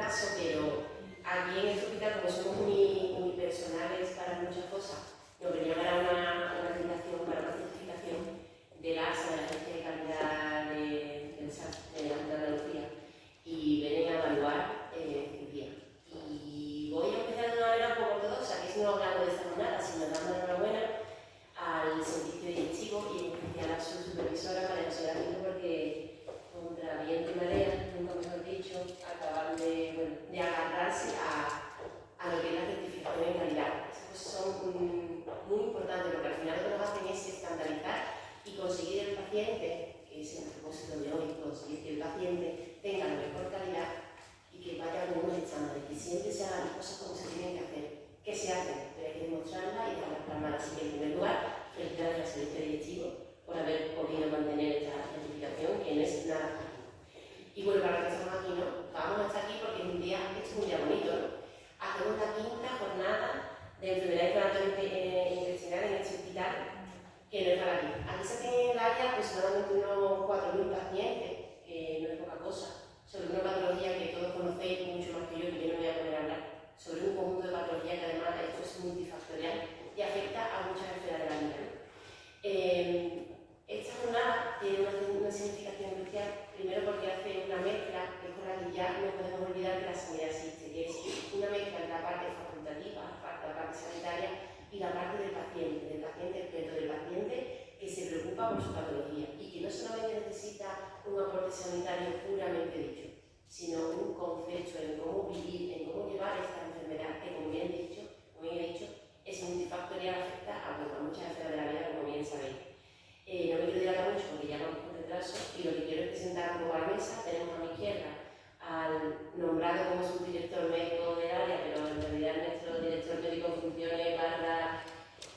caso, pero aquí en este hospital, como somos muy personales para muchas cosas, nos venía para una acreditación, para una certificación del ASA, de la Agencia de Calidad del SAS, de la Junta de Andalucía, y vienen a evaluar el día. Y voy a empezar de una manera un poco ortodoxa, que es no hablando de esta jornada, sino dando la enhorabuena al servicio directivo y en especial a su supervisora, María José Garrido, porque contra viento y marea, nunca mejor dicho, acaban de agarrarse a lo que es la certificación en calidad. Esas cosas son muy importantes porque al final lo que nos hacen es estandarizar y conseguir el paciente, que es el propósito de hoy, conseguir que el paciente tenga la mejor calidad y que vaya con unos estándares, que siempre se hagan las cosas como se tienen que hacer, que se hacen, pero hay que demostrarlas y dejarlas plasmadas. Así que en primer lugar, felicidades al servicio directivo por haber podido mantener esta certificación, que no es nada fácil. Y bueno, para los que estamos aquí, ¿no? Vamos a estar aquí porque es un día, este es un día bonito, ¿no? Hacemos la quinta jornada de enfermedades intestinales en este hospital, que no es para aquí. Aquí se hacen en el área aproximadamente unos 4.000 pacientes, que no es poca cosa, sobre una patología que todos conocéis mucho más que yo no me voy a poner a hablar, sobre un conjunto de patologías que además esto es multifactorial y afecta a muchas esferas de la vida. Esta jornada tiene una significación especial, primero porque hace una mezcla, que es con la que ya no podemos olvidar que la sanidad existe, que es una mezcla entre la parte facultativa, la parte sanitaria y la parte del paciente experto, del paciente que se preocupa por su patología y que no solamente necesita un aporte sanitario puramente dicho, sino un concepto en cómo vivir, en cómo llevar esta enfermedad que, como bien he dicho, es multifactorial, afecta a muchas esferas de la vida, como bien sabéis. No me quiero dilatar mucho porque ya vamos con retraso y lo que quiero es presentar un poco a la mesa. Tenemos a mi izquierda al nombrado como subdirector médico del área, pero en realidad nuestro director médico en funciones barra,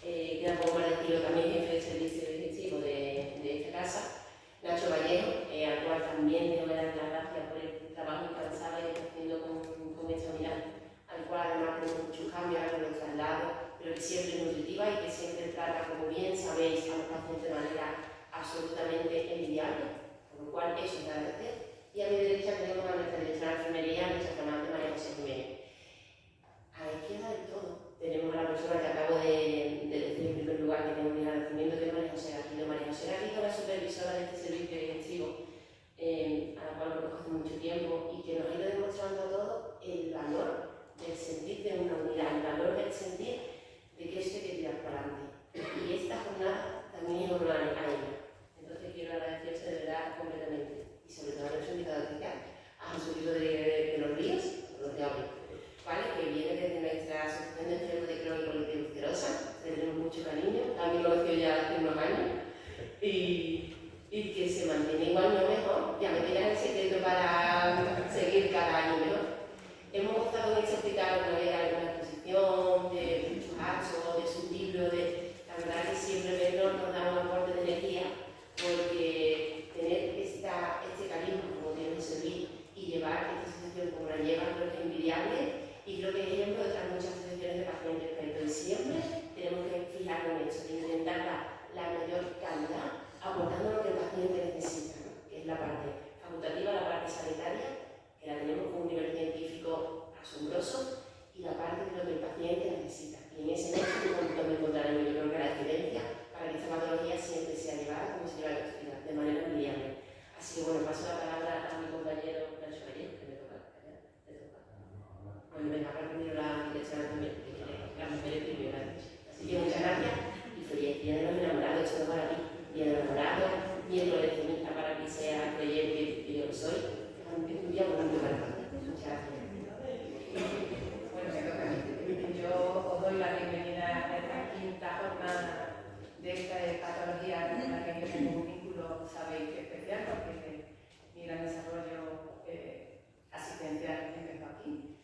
queda poco para decirlo, también jefe de servicio directivo de esta casa, Nacho Vallejo, al cual también tengo que dar las gracias por el trabajo incansable que está haciendo con esta unidad, al cual además tenemos muchos cambios, ahora con los traslados, pero que siempre es nutritiva y que siempre trata, como bien sabéis, a los pacientes de manera absolutamente envidiable, por lo cual eso es de agradecer. Y a mi derecha tenemos a nuestra directora de enfermería, nuestra flamante María José Jiménez. A la izquierda del todo tenemos a la persona que acabo de decir en primer lugar que tengo mi agradecimiento, que es María José Garrido. María José Garrido, la supervisora de este servicio directivo, a la cual lo conozco hace mucho tiempo y que nos ha ido demostrando a todos el valor del sentir de una unidad, el valor del sentir de que esto hay que tirar para adelante. Y esta jornada también es honor a ella. Entonces quiero agradecerse de verdad completamente. Y sobre todo a nuestro invitado especial, a Jesús de los Ríos, ¿vale? Que viene desde nuestra asociación de enfermos de crónico líquido ulcerosa, le tenemos mucho cariño, también lo conoció ya hace unos años, y que se mantiene igual no mejor, ya me tiran el secreto para seguir cada año mejor. Hemos gozado en este hospital una vez alguna exposición, de muchos actos, de sus libros, la verdad que siempre verlos nos da un aporte de energía, porque tener este carisma como tiene José Luis y llevar esta asociación como la lleva, creo que es envidiable y creo que es ejemplo de otras muchas asociaciones de pacientes expertos. Y siempre tenemos que fijarnos en eso, en intentar dar la mayor calidad aportando lo que el paciente necesita, ¿no? Que es la parte facultativa, la parte sanitaria, que la tenemos con un nivel científico asombroso, y la parte de lo que el paciente necesita. Y en ese nexo donde encontraremos, yo creo que la excelencia para que esta patología siempre sea llevada como se lleva en la sociedad, de manera envidiable. Así que bueno, paso la palabra a mi compañero Nacho Vallejo, que me toca. Bueno, venga, ahora primero la directora también, que quiere las mujeres primero. Así que muchas gracias y feliz día de los enamorados, esto no para ti, día de los enamorados, miembro de Cemista para que sea creyente que yo lo soy. Es un día muy para ti. Muchas gracias. Bueno, me toca a mí. Yo os doy la bienvenida a esta quinta jornada de esta patología con la que yo tengo un vínculo, sabéis, especial, porque mi gran desarrollo asistencial empezó aquí.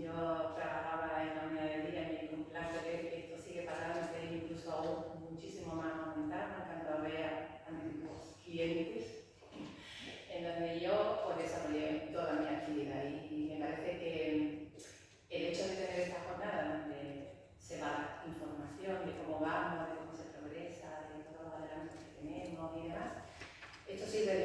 Yo trabajaba en la unidad de día y me complace ver que esto sigue para adelante, incluso aún muchísimo más aumentado, en cuanto a ver antiguos clientes, en donde yo pues, desarrollé toda mi actividad y me parece que el hecho de tener esta jornada donde se va a dar información de cómo vamos, de cómo se progresa, de todos los adelantos que tenemos y demás, esto sirve de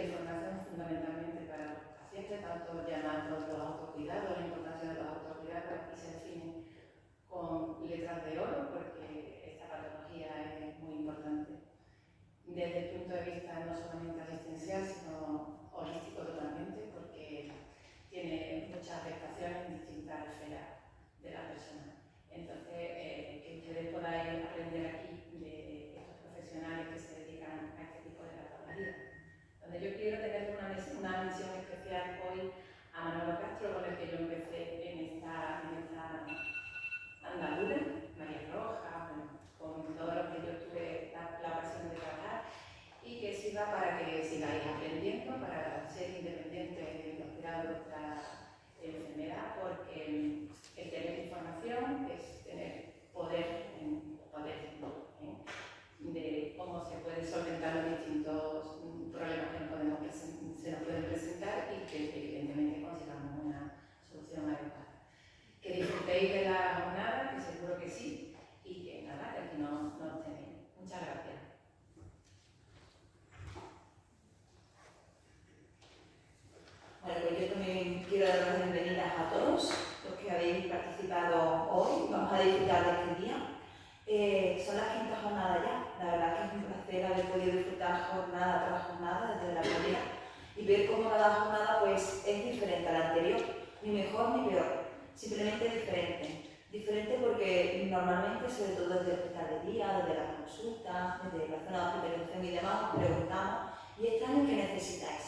cada jornada pues es diferente a la anterior, ni mejor ni peor, simplemente diferente. Diferente porque normalmente, sobre todo desde el hospital de día, desde las consultas, desde la zona de hospitalización y demás, os preguntamos, ¿y este año qué necesitáis?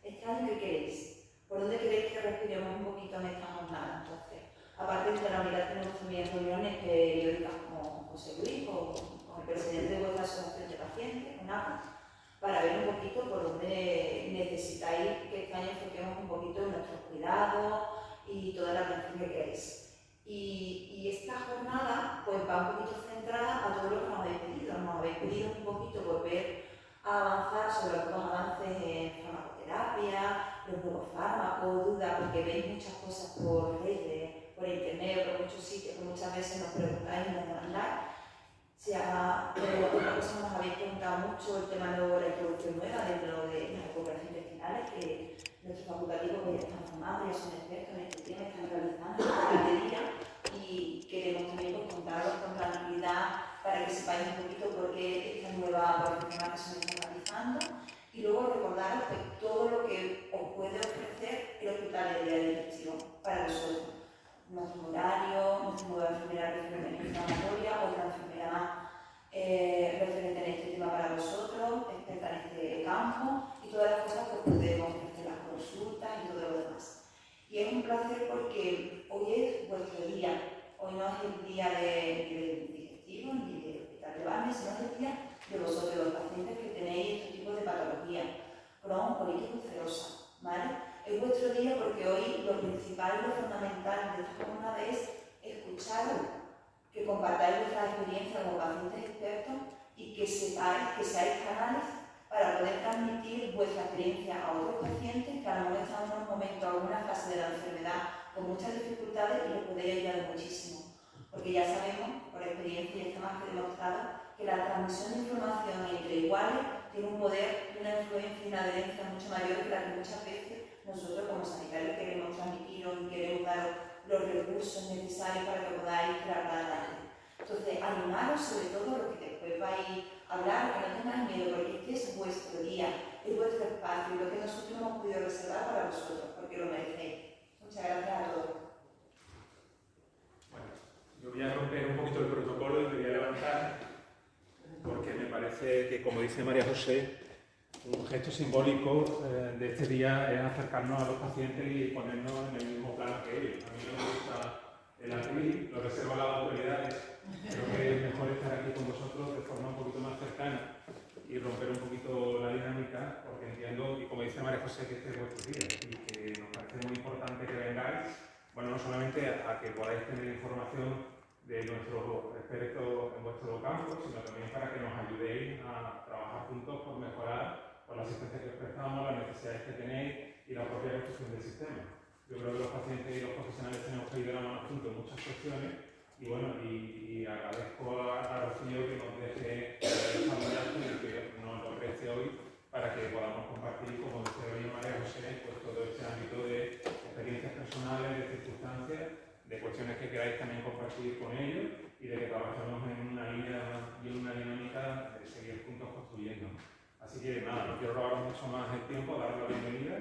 ¿Este año qué queréis? ¿Por dónde queréis que respiremos un poquito en esta jornada? Entonces, aparte de la unidad, tenemos también reuniones periódicas con José Luis, con el presidente de vuestra asociación de pacientes, con APA, para ver un poquito por dónde necesitáis que este año enfoquemos un poquito en nuestros cuidados y toda la atención que queréis. Y esta jornada pues va un poquito centrada a todo lo que nos habéis pedido. Nos habéis pedido un poquito volver a avanzar sobre algunos avances en farmacoterapia, los nuevos fármacos, dudas, porque veis muchas cosas por redes, por internet, por muchos sitios que muchas veces nos preguntáis y nos demandáis. Otra cosa nos habéis preguntado mucho el tema de la introducción nueva dentro de las recuperaciones intestinales, que nuestros facultativos ya están formados, ya son expertos en este tema, están realizando el día y queremos también contaros con tranquilidad para que sepáis un poquito por qué esta nueva profesional que se nos está realizando y luego recordaros que todo lo que os puede ofrecer el hospital de día de digestión para vosotros. Nuestro horario, nuestra nueva enfermera referente inflamatoria, otra enfermera más referente en este tema para vosotros, experta en este campo y todas las cosas que podemos ofrecer, las consultas y todo lo demás. Y es un placer porque hoy es vuestro día, hoy no es el día del digestivo ni del hospital de Barnes, sino es el día de vosotros, los pacientes que tenéis este tipo de patología, Crohn, colitis ulcerosa, ¿vale? Es vuestro día porque hoy lo principal y lo fundamental de esta jornada es escucharos, que compartáis vuestra experiencia como pacientes expertos y que sepáis que seáis canales para poder transmitir vuestra experiencia a otros pacientes que a lo mejor están en un momento, en alguna fase de la enfermedad con muchas dificultades y les podéis ayudar muchísimo. Porque ya sabemos, por experiencia y está más que demostrado, que la transmisión de información entre iguales tiene un poder, una influencia y una adherencia mucho mayor que la que muchas veces nosotros como sanitarios queremos transmitiros y queremos daros los recursos necesarios para que podáis tirar para adelante. Entonces, animaros sobre todo lo que después vais a hablar, que no tengáis miedo, porque este es vuestro día, es vuestro espacio, lo que nosotros hemos podido reservar para vosotros, porque lo merecéis. Muchas gracias a todos. Bueno, yo voy a romper un poquito el protocolo y me voy a levantar, porque me parece que, como dice María José, un gesto simbólico de este día es acercarnos a los pacientes y ponernos en el mismo plano que ellos. A mí no me gusta el aquí, lo reservo a las autoridades. Creo que es mejor estar aquí con vosotros de forma un poquito más cercana y romper un poquito la dinámica, porque entiendo, y como dice María José, que este es vuestro día y que nos parece muy importante que vengáis, bueno, no solamente a que podáis tener información de nuestros expertos en vuestro campo, sino también para que nos ayudéis a trabajar juntos por mejorar por la asistencia que os prestamos, las necesidades que tenéis y la propia construcción del sistema. Yo creo que los pacientes y los profesionales tenemos que ir de la mano juntos en muchas cuestiones y bueno, y agradezco a Rocío que nos deje desarrollar y que nos lo preste hoy para que podamos compartir, como decía hoy María José, pues todo este ámbito de experiencias personales, de circunstancias, de cuestiones que queráis también compartir con ellos y de que trabajemos en una línea y en una dinámica de seguir juntos construyendo. Así que nada, no quiero robaros mucho más el tiempo, daros la bienvenida,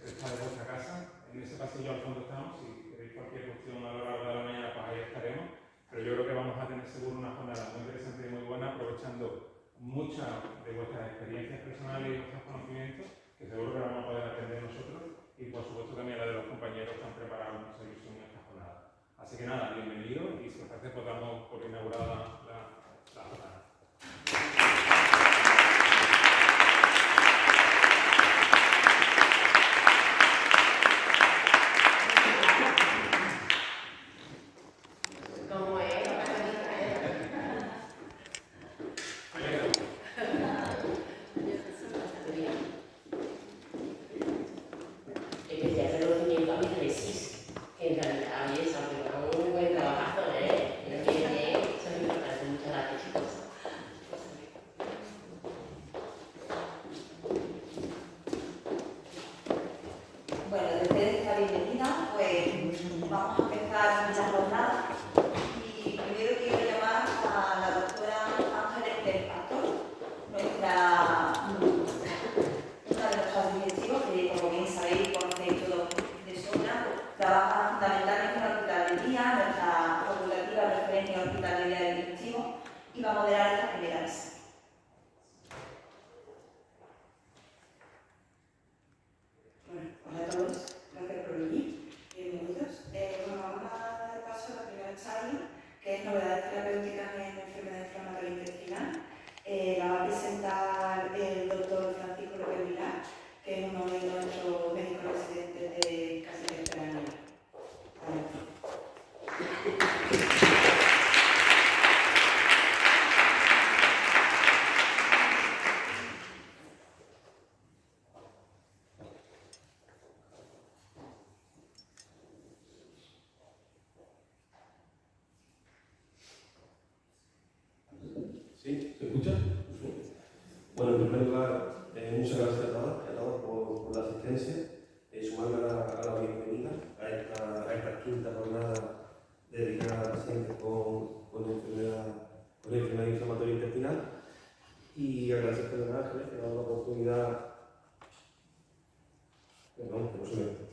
esta de vuestra casa, en ese pasillo al fondo estamos, si queréis cualquier cuestión a lo largo de la mañana pues ahí estaremos, pero yo creo que vamos a tener seguro una jornada muy interesante y muy buena, aprovechando muchas de vuestras experiencias personales y vuestros conocimientos, que seguro que vamos a poder aprender nosotros, y por supuesto también la de los compañeros que han preparado mucha ilusión en esta jornada. Así que nada, bienvenidos y si os parece pues damos por inaugurada la jornada. una de nuestras directivas, que como Bueno, en primer lugar, muchas gracias a todos por la asistencia. Sumarme a la bienvenida a esta quinta jornada dedicada a pacientes con enfermedad inflamatoria intestinal. Y agradecer a Don Ángeles que nos da la oportunidad. Perdón, que no se me.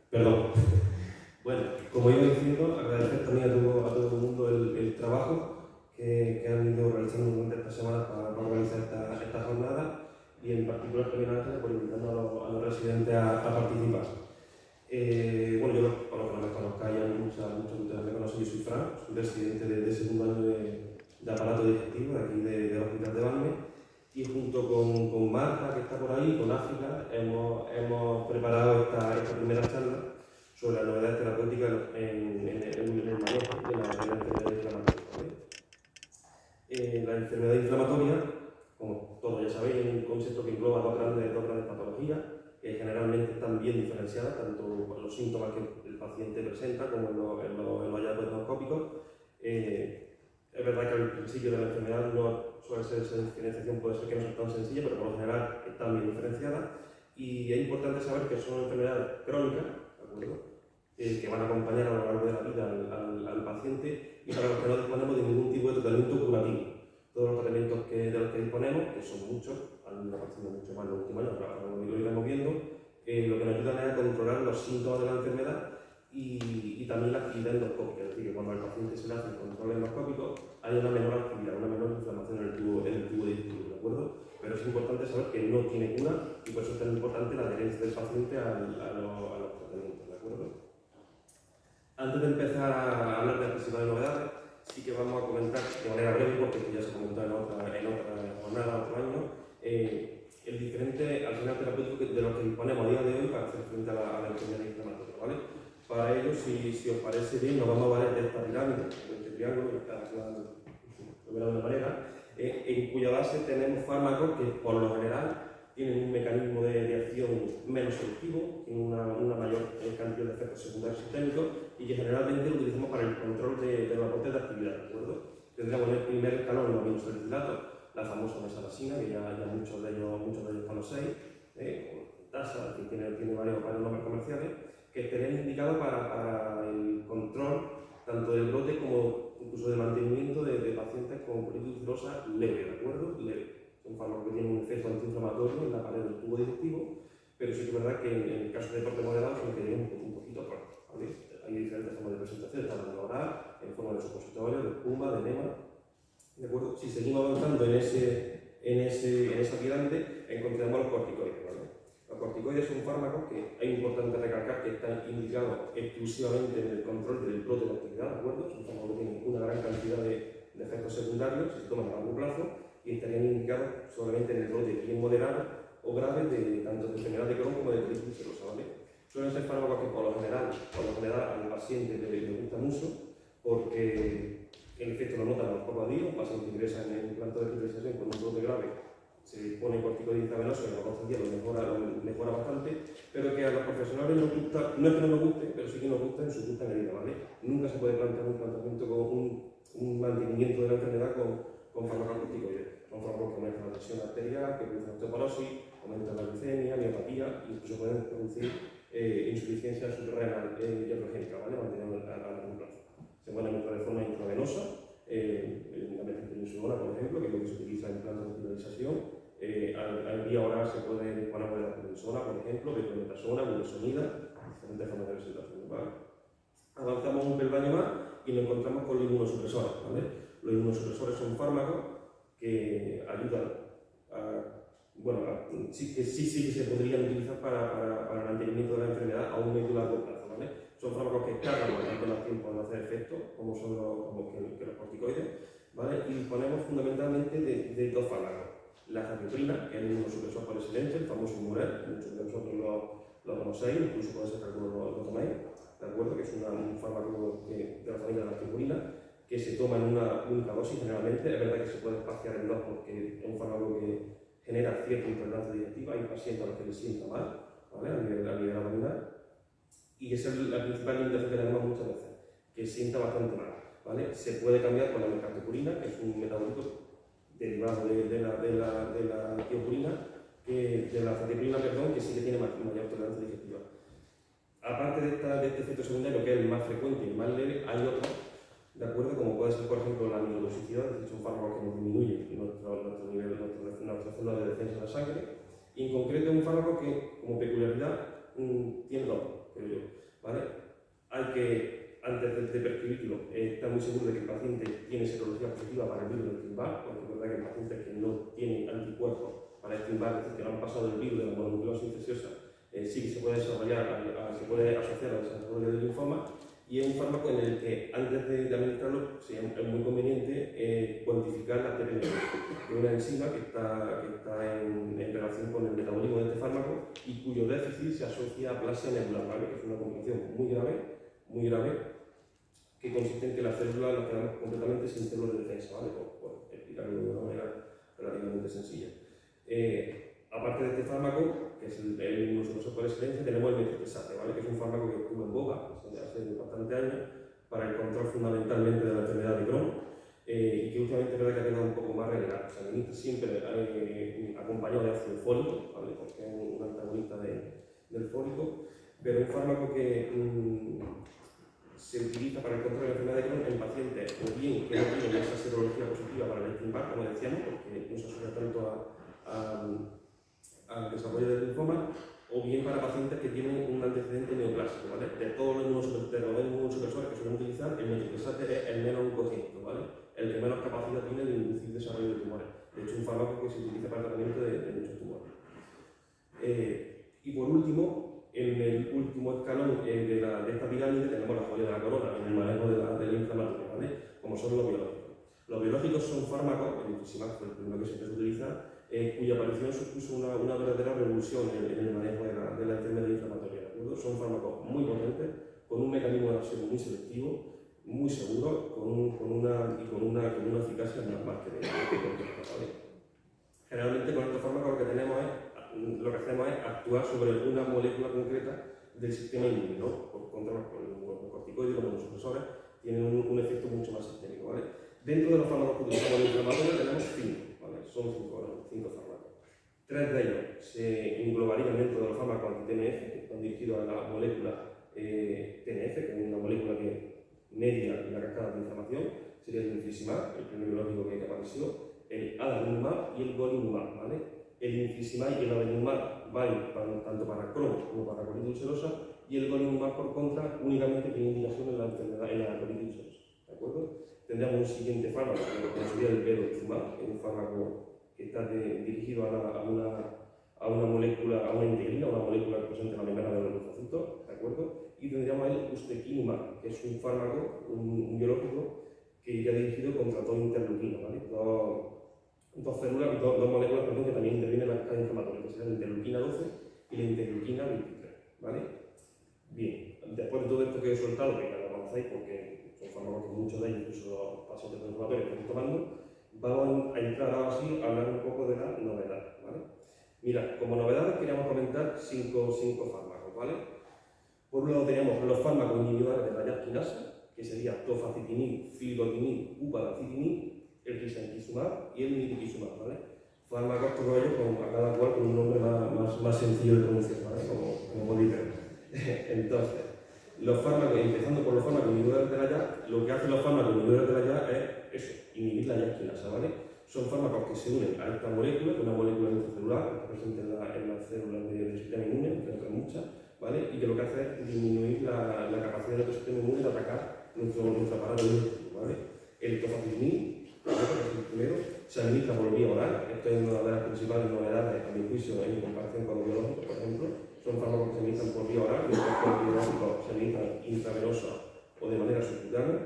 Perdón. Bueno, como iba diciendo, agradecer también a todo el mundo el trabajo que han ido realizando durante esta semana para organizar esta jornada y en particular también a Ángeles por invitarnos a los residentes a participar. Bueno, yo, para los que no me conozcáis, muchos de ustedes me conocen, yo soy Fran, soy residente de segundo año de aparato digestivo de aquí del Hospital de Valme. Y junto con Marta, que está por ahí, con África, hemos preparado esta primera charla sobre las novedades terapéuticas en el manejo de la enfermedad inflamatoria. La enfermedad inflamatoria, como todos ya sabéis, es un concepto que engloba dos grandes patologías, que generalmente están bien diferenciadas, tanto por los síntomas que el paciente presenta como en los hallazgos endoscópicos. Es verdad que al principio de la enfermedad no suele ser esa diferenciación, puede ser que no sea tan sencilla, pero por lo general están bien diferenciadas. Y es importante saber que son enfermedades crónicas, ¿de acuerdo? Que van a acompañar a lo largo de la vida al paciente y para los que no disponemos de ningún tipo de tratamiento curativo. Todos los tratamientos de los que disponemos, que son muchos, han ido apareciendo mucho más en los últimos años, ahora lo iremos viendo, lo que nos ayudan es a controlar los síntomas de la enfermedad y también la actividad endoscópica, es decir, que cuando al paciente se le hace el control endoscópico hay una menor actividad, una menor inflamación en el tubo digestivo, ¿de acuerdo? Pero es importante saber que no tiene cura y por eso es tan importante la adherencia del paciente a los tratamientos, ¿de acuerdo? Antes de empezar a hablar de las principales novedades, sí que vamos a comentar de manera breve, porque esto ya se comentó en otra jornada, otro año, el diferente arsenal terapéutico de los que disponemos a día de hoy para hacer frente a la enfermedad inflamatoria, ¿vale? Para ello, si os parece bien, nos vamos a valer de esta pirámide, de este triángulo, que está de una manera, en cuya base tenemos fármacos que, por lo general, tienen un mecanismo de acción menos selectivo, tienen una mayor cantidad de efectos secundarios sistémicos y que generalmente lo utilizamos para el control de los aportes de actividad, ¿de acuerdo? Tendríamos en el primer escalón los aminosalicilatos, la famosa mesalazina, que ya muchos de ellos conocéis, tasa, que tiene varios nombres comerciales, que estarían indicados para el control tanto del brote como incluso de mantenimiento de pacientes con colitis ulcerosa leve, ¿de acuerdo? Leve. Son fármacos que tienen un efecto antiinflamatorio en la pared del tubo digestivo, pero sí que es verdad que en el caso de deporte moderado se requieren un poquito corto, ¿vale? Hay diferentes formas de presentación, tanto en oral, en forma de supositorio, de espuma, de enema, ¿de acuerdo? Si seguimos avanzando en esa pirámide, encontramos los corticoides, ¿vale? Los corticoides son fármacos que es importante recalcar que están indicados exclusivamente en el control del brote de la actividad, ¿de acuerdo? Son fármacos que tienen una gran cantidad de efectos secundarios si se toman a largo plazo y estarían indicados solamente en el brote bien moderado o grave tanto de enfermedad de Crohn como de colitis ulcerosa, ¿vale? Suelen ser fármacos que por lo general al paciente le gusta mucho porque el efecto lo notan a los pocos días, un paciente ingresa en el plano de hospitalización con un brote grave, se pone corticoide intravenoso y a los 12 días lo mejora bastante, pero que a los profesionales nos gusta, no es que no nos guste, pero sí que nos gusta en su justa medida, ¿vale? Nunca se puede plantear un tratamiento con un mantenimiento de la enfermedad con fármacos corticoides. Son fármacos que aumentan la presión arterial, que producen osteoporosis, aumentan la glucemia, miopatía, incluso pueden producir insuficiencia subrenal hipergénica, ¿vale? Manteniendo a largo plazo. Se pueden administrar de forma intravenosa, la metilprednisolona, por ejemplo, que es lo que se utiliza en plantas de hospitalización. Al vía oral se puede disponer de la prednisona, por ejemplo, betrometasona, budesonida, diferentes formas de presentación, ¿vale? Avanzamos un peldaño más y nos encontramos con los inmunosupresores, ¿vale? Los inmunosupresores son fármacos que ayudan sí que se podrían utilizar para el mantenimiento de la enfermedad a un medio y largo plazo, ¿vale? Son fármacos que tardan bastante más tiempo en hacer efecto, como son los corticoides, ¿vale? Y disponemos fundamentalmente de dos fármacos. la azatioprina, que es el inmunosupresor por excelencia, el famoso Murel, muchos de vosotros lo conocéis, incluso puede ser que algunos lo toméis, ¿de acuerdo? Que es un fármaco de la familia de la azatioprina, que se toma en una única dosis generalmente. Es verdad que se puede espaciar en dos porque es un fármaco que genera cierta intolerancia digestiva. Hay pacientes a los que les sienta mal, ¿vale? A nivel abdominal. Y esa es la principal limitación que tenemos muchas veces, que sienta bastante mal, ¿vale? Se puede cambiar por la mercaptopurina, que es un metabólito derivado de la tiopurina, de la azatioprina, perdón, que sí que tiene mayor tolerancia digestiva. Aparte de este efecto secundario, que es el más frecuente y el más leve, hay otros, ¿de acuerdo? Como puede ser, por ejemplo, la amilotoxicidad, es decir, un fármaco que nos disminuye nuestro nivel, nuestra célula de defensa de la sangre. Y en concreto es un fármaco que, como peculiaridad, tiene dos, creo yo, ¿vale? Hay que, antes de prescribirlo, estar muy seguro de que el paciente tiene serología positiva para el virus del Epstein-Barr, porque es verdad que el paciente que no tiene anticuerpos para el Epstein-Barr, es decir, que no han pasado el virus de la mononucleosis infecciosa, sí que se puede desarrollar, se puede asociar al desarrollo del linfoma. Y es un fármaco en el que antes de administrarlo es muy conveniente cuantificar la TPM, que es una enzima que está en relación con el metabolismo de este fármaco y cuyo déficit se asocia a aplasia nebular, ¿vale? Que es una complicación muy grave, que consiste en que las células nos quedamos completamente sin células de defensa, ¿vale? Por explicarlo de una manera relativamente sencilla. Aparte de este fármaco, que es el inmunosupresor por excelencia, tenemos el metotrexate, ¿vale? Que es un fármaco que estuvo en boga hace bastante años para el control fundamentalmente de la enfermedad de Crohn y que últimamente es verdad que ha quedado un poco más relegado. Se administra siempre acompañado de ácido fólico, ¿vale? Porque es un antagonista del fólico, pero es un fármaco que se utiliza para el control de la enfermedad de Crohn en pacientes o bien que no tienen esa serología positiva para el Epstein-Barr, como decíamos, porque no se asocia tanto al desarrollo del linfoma, o bien para pacientes que tienen un antecedente neoplásico, ¿vale? De todos los inmunosupresores que suelen utilizar, el metotrexate es el menos oncogenio, ¿vale? El que menos capacidad tiene de inducir desarrollo de tumores. De hecho, es un fármaco que se utiliza para el tratamiento de muchos tumores. Y por último, en el último escalón de esta pirámide tenemos la joya de la corona, en el manejo de la inflamación, ¿vale? Como son los biológicos. Los biológicos son fármacos, el infliximab fue el primero que se empezó a utilizar, cuya aparición supuso una verdadera revolución en el manejo de la enfermedad inflamatoria. ¿De acuerdo? Son fármacos muy potentes, con un mecanismo de acción muy selectivo, muy seguro, con una eficacia más que completa, ¿vale? Generalmente con estos fármacos lo que hacemos es actuar sobre una molécula concreta del sistema inmune, ¿no? Contra los corticoides y los inmunosupresores tienen un efecto mucho más sistémico, ¿vale? Dentro de los fármacos que utilizamos en inflamatorio tenemos 5, ¿vale? Son 5 fármacos. 3 de ellos se englobarían dentro de los fármacos anti-TNF, que están dirigidos a la molécula TNF, que es una molécula que media la cascada de inflamación. Sería el infliximab, el primer biológico que apareció, el adalimumab y el golimumab, ¿vale? El infliximab y el adalimumab van tanto para Crohn como para colitis ulcerosa, y el golimumab, por contra, únicamente tiene indicación en la enfermedad, en la colitis ulcerosa, ¿de acuerdo? Tendríamos un siguiente fármaco, que sería el vedolizumab, que es un fármaco que está dirigido a una molécula, a una integrina, una molécula que presenta la membrana de los linfocitos, ¿de acuerdo? Y tendríamos el ustekinumab, que es un fármaco, un biológico, que iría dirigido contra dos interleuquinas, ¿vale? Dos moléculas que también intervienen en la cascada inflamatoria, que serían la interleuquina 12 y la interleuquina 23, ¿vale? Bien, después de todo esto que he soltado, que ya lo conocéis porque son fármacos que muchos de ellos, incluso los pacientes inflamatorios que están tomando, vamos a entrar ahora sí a hablar un poco de la novedad, ¿vale? Mira, como novedades queríamos comentar cinco fármacos, ¿vale? Por un lado tenemos los fármacos inhibidores de la JAK quinasa, que sería tofacitinib, filgotinib, upadacitinib, el risankizumab y el nitiquizumab, ¿vale? Fármacos todos ellos a cada cual con un nombre más sencillo de pronunciar, ¿vale? Como podéis ver. Entonces, empezando por los fármacos inhibidores de la JAK, lo que hacen los fármacos inhibidores de la JAK es eso, inhibir la JAK quinasa, ¿vale? Son fármacos que se unen a esta molécula, que es una molécula intracelular, que está presente en las células del sistema inmune, que hay muchas, ¿vale? Y que lo que hace es disminuir la capacidad de nuestro sistema inmune de atacar nuestro aparato digestivo, ¿vale? El tofacitinib, que es el primero, se administra por vía oral. Esto es una de las principales novedades, a mi juicio, en comparación con los biológicos, por ejemplo. Son fármacos que se administran por vía oral, mientras que los biológicos se administran intravenosa o de manera subcutánea.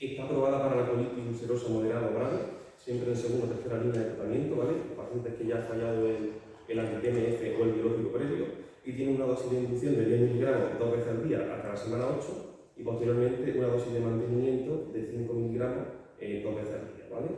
Está aprobada para la colitis ulcerosa moderada o grave, siempre en segunda o tercera línea de tratamiento, ¿vale? Pacientes que ya han fallado el anti-TNF o el biológico previo, y tiene una dosis de inducción de 10 miligramos 2 veces al día hasta la semana 8, y posteriormente una dosis de mantenimiento de 5 miligramos 2 veces al día, ¿vale?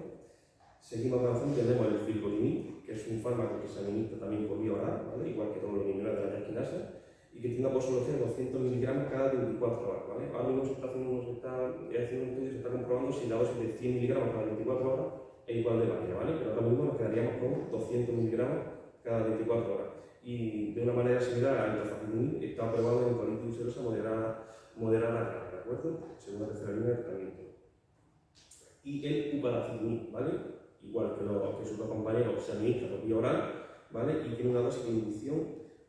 Seguimos avanzando, tenemos el filgotinib, que es un fármaco que se administra también por vía oral, ¿vale? Igual que todos los inhibidores de la esquinasa, y que tiene una posologia de 200 miligramos cada 24 horas, ¿vale? Ahora mismo se está haciendo un estudio, se está comprobando si la dosis de 100 miligramos cada 24 horas es igual de válida, ¿vale? Pero ahora mismo nos quedaríamos con 200 miligramos cada 24 horas. Y de una manera similar al itrafacitinib, está aprobado en colitis ulcerosa moderada grave, ¿de acuerdo? Segunda tercera línea de tratamiento. Y el upadacitinib, ¿vale? Igual que sus dos compañeros, se administra por vía oral, ¿vale? Y tiene una dosis de inducción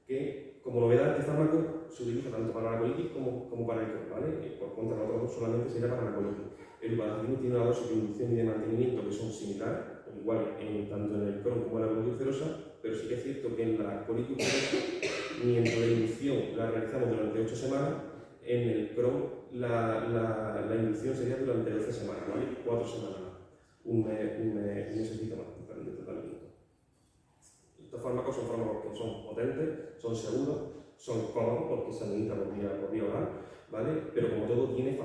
que, como novedad, este fármaco se utiliza tanto para la colitis como para el Crohn, ¿vale? Por contra, el otro solamente sería para la colitis. El upadacitinib tiene una dosis de inducción y de mantenimiento que son similares, igual tanto en el Crohn como en la colitis ulcerosa, pero sí que es cierto que en la colitis ulcerosa, mientras la inducción la realizamos durante 8 semanas, en el Crohn la inducción sería durante 12 semanas, ¿vale? 4 semanas más, un mesecito más de tratamiento. Estos fármacos son fármacos que son potentes, son seguros, son cómodos porque se administran por vía oral, ¿vale? Pero como todo tiene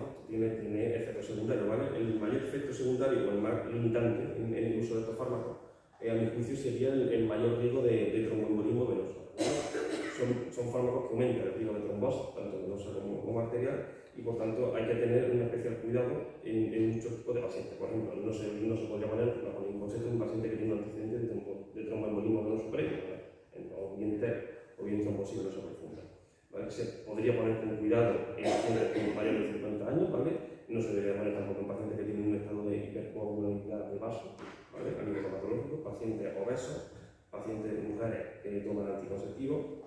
efectos secundarios, ¿vale? El mayor efecto secundario o el más limitante en el uso de estos fármacos, a mi juicio, sería el mayor riesgo de tromboembolismo venoso, ¿vale? Son fármacos que aumentan el riesgo de trombosis, tanto venosa como arterial, y por tanto hay que tener un especial cuidado en muchos tipos de pacientes. Por ejemplo, no se podría poner un concepto de un paciente que tiene un antecedente de tromboembolismo venoso previo, ¿vale? O bien trombosis venosa profunda, ¿vale? Se podría poner con cuidado en pacientes mayores de 50 años, ¿vale? No se debería poner tampoco en pacientes que tienen un estado de hipercoagulabilidad de vaso, ¿vale? A nivel patológico, pacientes obesos, pacientes mujeres que toman anticonceptivos.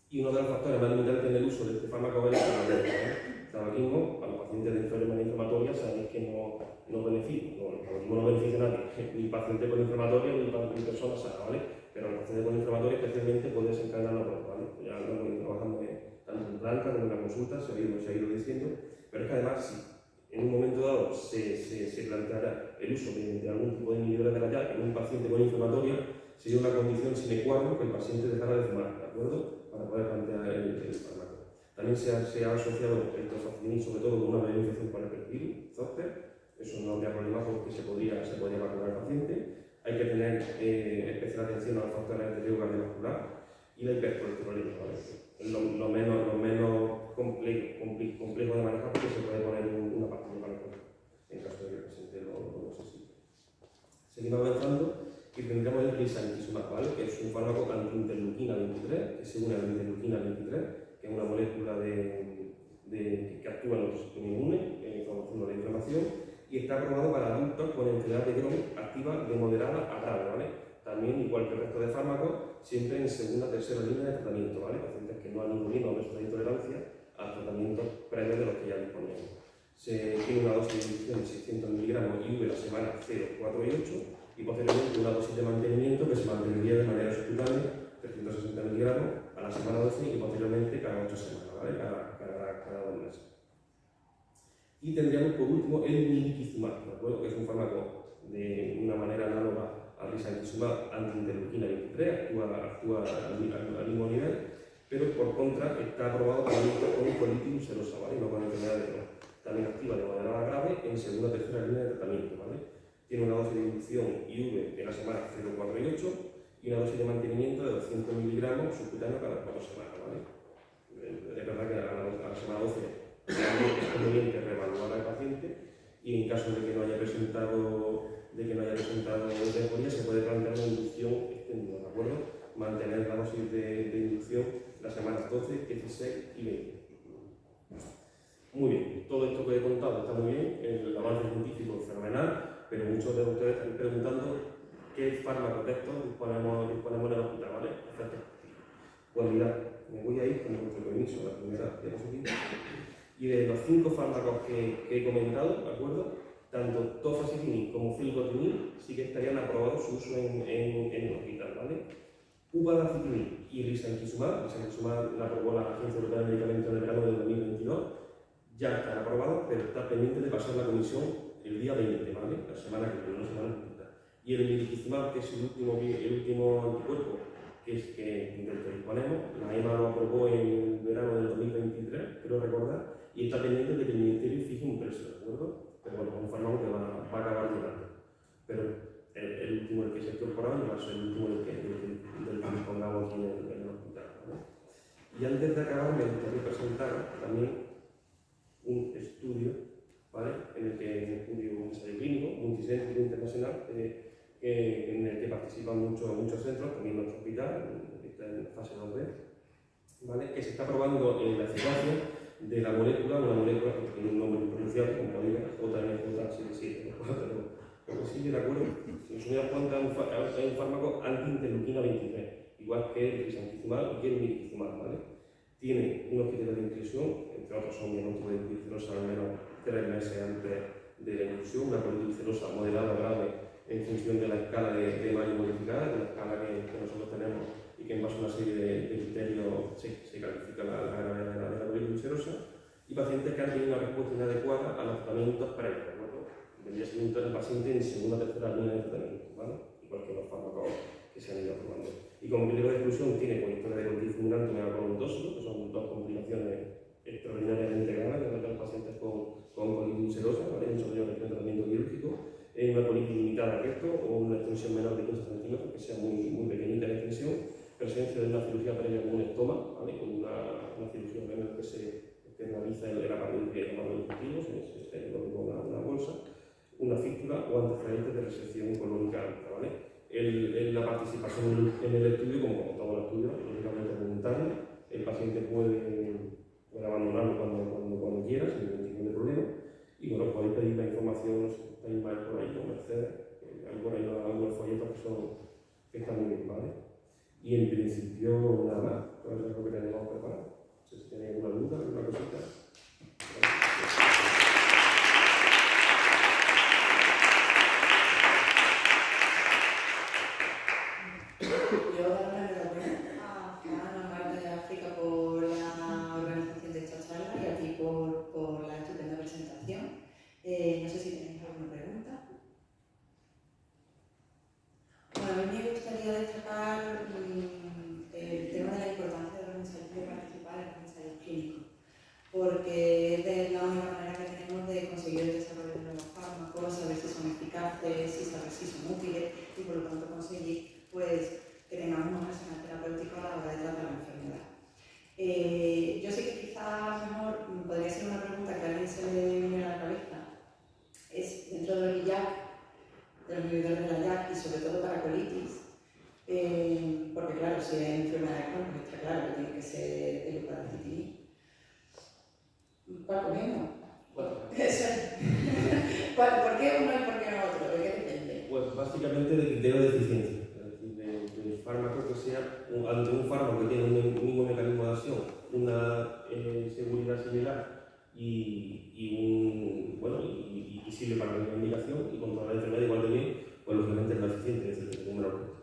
Y uno de los factores más limitantes en el uso de este fármaco es el tabaquismo, ¿eh? El tabaquismo, a los pacientes de enfermedad inflamatoria sabéis que no beneficia, el tabaquismo no beneficia a nadie, ni pacientes con inflamatoria ni personas sanas, ¿vale? Pero los pacientes con inflamatoria especialmente puede desencadenar la prueba, ¿vale? Ya lo hemos ido trabajando tanto en planta como en la consulta, se ha ido diciendo, pero es que además si en un momento dado se planteara el uso de algún tipo de inhibidores de la JAK en un paciente con inflamatoria, sería una condición sine qua non que el paciente dejara de fumar, ¿de acuerdo? Para poder plantear el fármaco. También se ha asociado el itrafacitinib sobre todo con una beneficiación con el perfil Zoster. Eso no habría problema porque se podría vacunar al paciente. Hay que tener especial atención a los factores de riesgo cardiovascular y la hipercolesterolemia, ¿vale? Lo menos complejo de manejar porque se puede poner una pastilla para el corazón en caso de que el paciente lo necesite. Seguimos avanzando. Y tendremos el risankizumab, ¿vale? Que es un fármaco anti-interleuquina 23, que se une a la interleuquina 23, que es una molécula que actúa en el sistema inmune, en la información de la inflamación, y está aprobado para adultos con enfermedad de Crohn activa de moderada a grave, ¿vale? También, igual que el resto de fármacos, siempre en segunda o tercera línea de tratamiento, ¿vale? Pacientes que no han inmunido o no de intolerancia a tratamientos previos de los que ya disponemos. Se tiene una dosis de inducción de 600 miligramos IV la semana 0, 4 y 8, y posteriormente una dosis de mantenimiento que se mantendría de manera subcutánea, 360 miligramos a la semana 12 y posteriormente cada 8 semanas, ¿vale? Cada 2 meses. Y tendríamos por último el nilikizumab, ¿de acuerdo? Que es un fármaco de una manera análoga al risankizumab anti-interleuquina 23, actúa al mismo nivel, pero por contra está aprobado para adultos con colitis ulcerosa, ¿vale? No con enfermedad de Crohn. También activa de manera grave en segunda o tercera línea de tratamiento, ¿vale? Tiene una dosis de inducción IV en la semana 0, 4 y 8 y una dosis de mantenimiento de 200 miligramos subcutáneo cada 4 semanas, ¿vale? Es verdad que a la semana 12 es conveniente reevaluar al paciente y en caso de que no haya presentado mejoría se puede plantear una inducción extendida, ¿de acuerdo? Mantener la dosis de inducción las semanas 12, 16 y 20. Muy bien, todo esto que he contado está muy bien, el avance científico es fenomenal, pero muchos de ustedes están preguntando qué fármacos de estos disponemos en el hospital, ¿vale? Pues mirad, me voy a ir con vuestro permiso a la primera diapositiva. Y de los 5 fármacos que he comentado, ¿de acuerdo? Tanto tofacitinib como filgotinib sí que estarían aprobados su uso en el hospital, ¿vale? Upadacitinib y risankizumab la aprobó la Agencia Europea de Medicamentos en el verano del 2022, ya están aprobados, pero está pendiente de pasar la comisión el día 20, ¿vale? La semana que viene, una semana completa. Y el mirikizumab, que es el último anticuerpo del que disponemos, la EMA lo aprobó en el verano del 2023, creo recordar, y está pendiente de que el Ministerio fije un precio, ¿de acuerdo? Pero bueno, es un fármaco que va a acabar llegando. Pero el último del que se ha incorporado y va a ser el último del que dispongamos aquí en el hospital, ¿vale? Y antes de acabar, me gustaría presentar también un estudio, ¿vale? En el que un ensayo clínico multicéntrico internacional en el que participan muchos centros, también nuestro hospital, que está en fase 2B, ¿vale? Que se está probando en la eficacia de la molécula, una molécula que tiene un nombre pronunciado, como podéis ver, JNJ77, pero sí, de acuerdo. En resumidas cuentas, es un fármaco anti-interleuquina 23, igual que el risankizumab y que el mirikizumab, ¿vale? Tiene unos criterios de inclusión, entre otros son diagnóstico de glicerosa al menos 3 meses antes de la inclusión, una poliglicerosa moderada o grave en función de la escala de Mayo modificada, de la escala que nosotros tenemos y que en base a una serie de criterios se califica la gravedad de la poliglicerosa, y pacientes que han tenido una respuesta inadecuada a los tratamientos previos, ¿de acuerdo? Debería ser un paciente en segunda o tercera línea de tratamiento, ¿vale? Igual que los fármacos que se han ido aprobando. Y como criterio de exclusión tiene historia de colitis fulminante megacolontóxico, que son dos complicaciones extraordinariamente graves que afectan a los pacientes con colitis ulcerosa, ¿vale? Muchos de ellos requieren tratamiento quirúrgico, una colitis limitada al recto o una extensión menor de 15 centímetros, que sea muy pequeñita la extensión, presencia de una cirugía previa con un estoma, ¿vale? Con una cirugía previa que se externaliza el aparato digestivo, se coloca una bolsa, una fístula o antecedentes de resección colónica alta, ¿vale? La participación en el estudio, como en todos los estudios, lógicamente voluntaria, el paciente puede abandonarlo cuando quiera, sin ningún tipo de problema, y bueno, podéis pedir la información, estáis mal por ahí, con Mercedes, hay por ahí algunos folletos que están muy bien, ¿vale? Y en principio, nada más, eso es lo que tenemos preparado. No sé si tenéis alguna duda, alguna cosita. Yo dar la enhorabuena a Ana Marta de África por la organización de esta charla y a ti por la estupenda presentación. No sé si tenéis alguna pregunta. Bueno, a mí me gustaría destacar el tema de la importancia de los ensayos de participar en los ensayos clínicos, porque es de la única manera que tenemos de conseguir el desarrollo de nuevos fármacos, saber si son eficaces, saber si son útiles y por lo tanto conseguir pues, que tengamos un arsenal terapéutico a la hora de tratar la enfermedad. Yo sé que quizás mejor podría ser una pregunta que a alguien se le viene a la cabeza, es dentro del IAC, de los inhibidores de la JAK y sobre todo para colitis, porque claro, si hay enfermedades crónicas está claro que tiene que ser el upadacitinib. ¿Cuál comemos? ¿Por qué uno y por qué no otro? ¿De qué depende? Pues básicamente del criterio de eficiencia, es decir, del fármaco que sea, ante un fármaco que tiene un mismo mecanismo de acción, una seguridad similar y sirve para la misma indicación y controlar la enfermedad igual de bien, pues lógicamente es más eficiente, es decir, que tiene menor costo.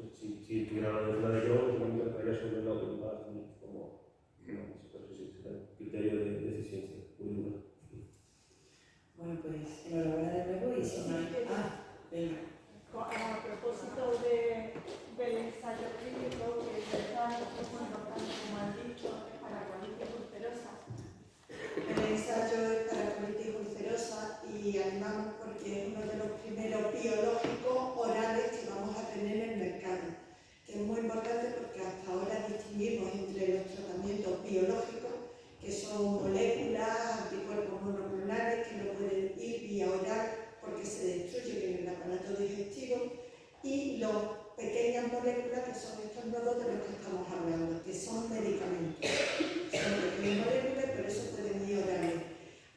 Si tuviera la enfermedad de Crohn, lógicamente estaría sobre la autoridad como criterio de eficiencia. Bueno, pues enhorabuena de nuevo y si no hay... venga. A propósito del ensayo clínico, que es verdad, es muy importante, como han dicho, para colitis ulcerosa. El ensayo es para colitis ulcerosa y animamos porque es uno de los primeros biológicos orales que vamos a tener en el mercado, que es muy importante porque hasta ahora distinguimos entre los tratamientos biológicos, que son moléculas, anticuerpos monoclonales que no pueden ir vía oral porque se destruyen en el aparato digestivo, y las pequeñas moléculas que son estos nodos de los que estamos hablando, que son medicamentos. Son pequeñas moléculas, pero eso pueden ir orales.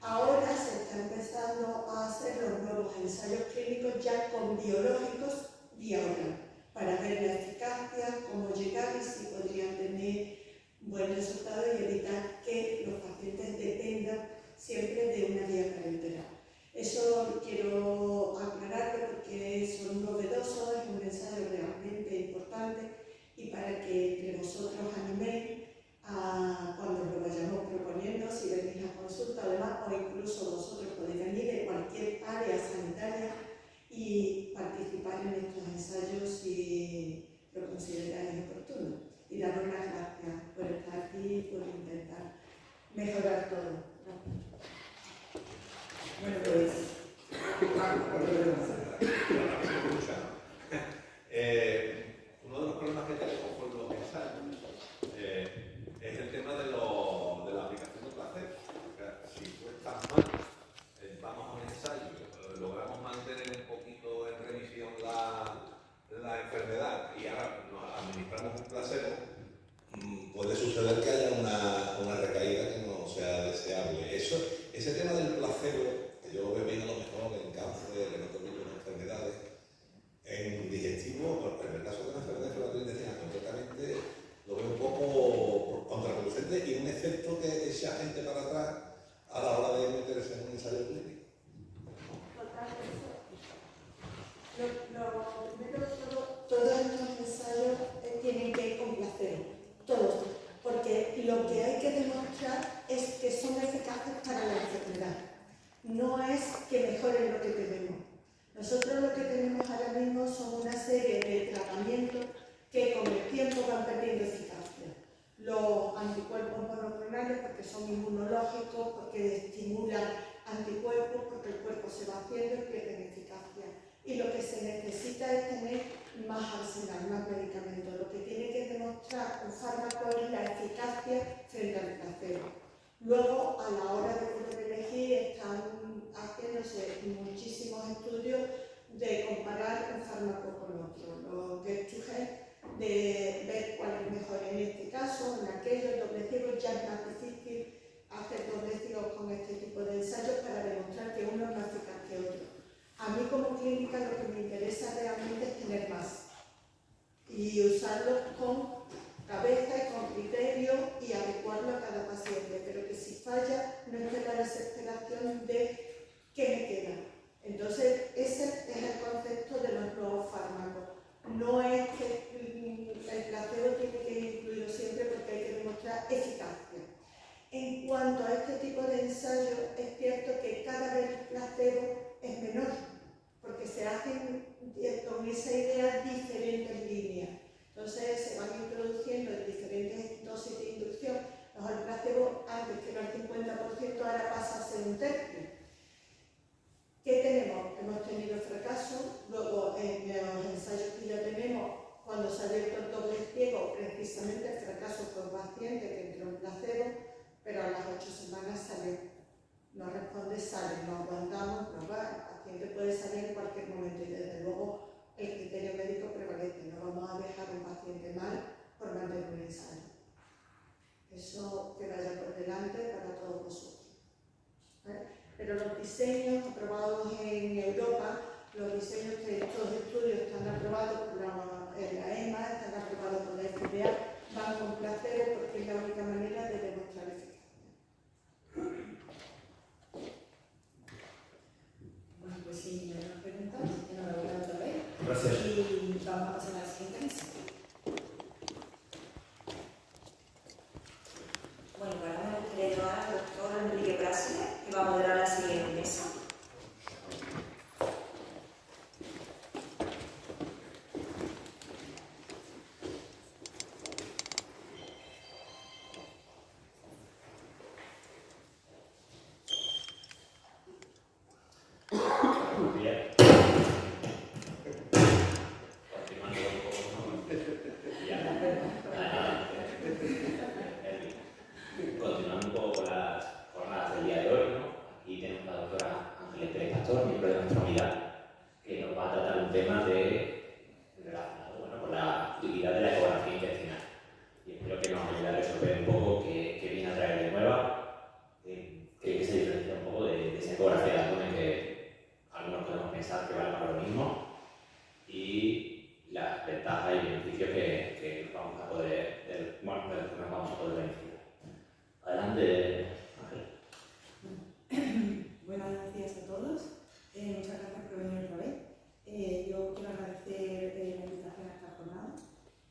Ahora se está empezando a hacer los nuevos ensayos clínicos ya con biológicos vía oral, para ver la eficacia, cómo llegar y si podrían tener buen resultado y evitar que los pacientes dependan siempre de una vía parenteral. Eso quiero aclararlo porque son novedosos, es un ensayo realmente importante y para que entre vosotros animéis cuando lo vayamos proponiendo, si venís a consulta además, o incluso vosotros podéis venir de cualquier área sanitaria mejorar todo. Bueno, pues... Uno de los problemas que tenemos con los ensayos es el tema de la aplicación de placer. Si tú estás mal, vamos a un ensayo, logramos mantener un poquito en remisión la enfermedad y ahora nos administramos un placebo, puede suceder que haya una recaída que no sea deseable. Ese tema del placebo, que yo lo veo bien a lo mejor en cáncer, en otro tipo de enfermedades, en digestivo, en el caso de la enfermedad respiratoria intestinal concretamente, lo veo un poco contraproducente y un efecto que echa gente para atrás a la hora de meterse en un ensayo clínico. Lo primero, todos estos ensayos tienen que ir con placebo, todos, porque lo que hay que demostrar es que son eficaces para la enfermedad, no es que mejoren lo que tenemos. Nosotros lo que tenemos ahora mismo son una serie de tratamientos que con el tiempo van perdiendo eficacia. Los anticuerpos monoclonales porque son inmunológicos, porque estimulan anticuerpos, porque el cuerpo se va haciendo y pierden eficacia. Y lo que se necesita es tener más arsenal, más medicamentos. Lo que tiene que demostrar un fármaco es la eficacia frente al placebo. Luego, a la hora de poder elegir, están haciéndose muchísimos estudios de comparar un fármaco con otro. Los get-to-get, de ver cuál es mejor en este caso, en aquellos doble ciegos. Ya es más difícil hacer doble ciegos con este tipo de ensayos para demostrar que uno es más eficaz que otro. A mí como clínica lo que me interesa realmente es tener más y usarlo con cabeza y con criterio y adecuarlo a cada paciente, pero que si falla no esté la desesperación de ¿qué me queda? Entonces ese es el concepto de los nuevos fármacos. No es que el placebo tiene que ir incluido siempre porque hay que demostrar eficacia. En cuanto a este tipo de ensayos, es cierto que cada vez el placebo es menor, porque se hacen con esa idea diferentes líneas. Entonces se van introduciendo en diferentes dosis de inducción. El placebo antes que era el 50%, ahora pasa a ser un tercio. ¿Qué tenemos? Hemos tenido fracaso, luego en los ensayos que ya tenemos, cuando se ha abierto el doble ciego, precisamente el fracaso fue un paciente que entró en placebo, pero a las 8 semanas salió. No responde, sale, no aguantamos, no va, el paciente puede salir en cualquier momento y desde luego el criterio médico prevalece. No vamos a dejar a un paciente mal por mantener un ensayo. Eso que vaya por delante para todos vosotros. Pero los diseños aprobados en Europa, los diseños que estos estudios están aprobados por la EMA, están aprobados por la FDA, van con placebo porque es la única manera de demostrar eficacia. Bueno, pues si no hay más preguntas, enhorabuena otra vez. Gracias. Y vamos a pasar a la siguiente mesa. Bueno, ahora me gustaría llamar al doctor Enrique Brasile, que va a moderar la siguiente mesa. Continuando un poco con las jornadas del día de hoy, ¿no? Aquí tenemos a la doctora Ángeles Pérez Pastor, miembro de nuestra unidad, que nos va a tratar un tema relacionado con la utilidad de la ecografía intestinal. Y espero que nos ayude a resolver un poco qué viene a traer de nueva, que se diferencia un poco de esa ecografía de abdomen que algunos podemos pensar que vale para lo mismo, y las ventajas y beneficios que vamos a poder, de los que nos vamos a poder beneficiar. Adelante, Ángel. Buenas gracias a todos. Muchas gracias por venir otra vez. Yo quiero agradecer la invitación a esta jornada.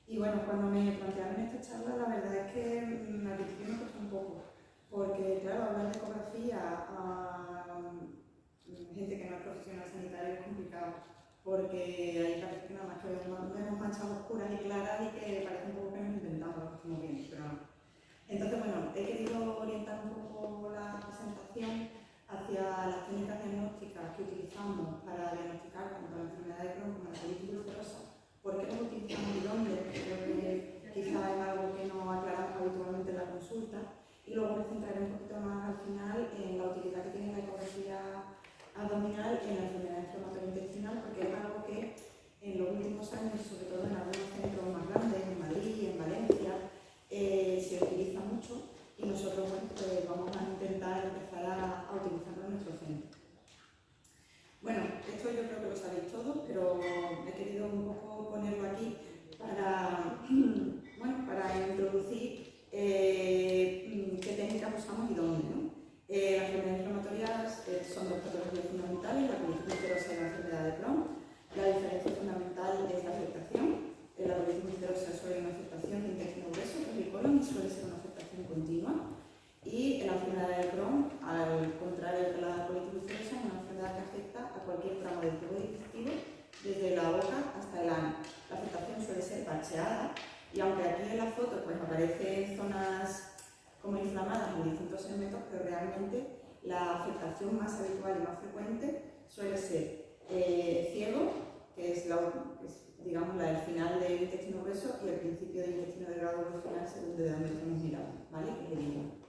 Y bueno, cuando me plantearon esta charla, la verdad es que al principio me costó un poco, porque claro, hablar de ecografía a gente que no es profesional sanitario es complicado, porque hay parece que nada más que vemos manchas oscuras y claras y que parece un poco que nos inventamos lo que estamos viendo, pero no. Entonces, bueno, he querido orientar un poco la enfermedad de Crohn, al contrario que la colitis ulcerosa, es una enfermedad que afecta a cualquier tramo del tubo digestivo, desde la boca hasta el ano. La afectación suele ser parcheada y aunque aquí en la foto pues aparecen zonas como inflamadas en distintos segmentos, pero realmente la afectación más habitual y más frecuente suele ser ciego, que es digamos la del final del intestino grueso, y el principio del intestino delgado o el final, según de donde estamos mirando, ¿vale? Que es el hígado.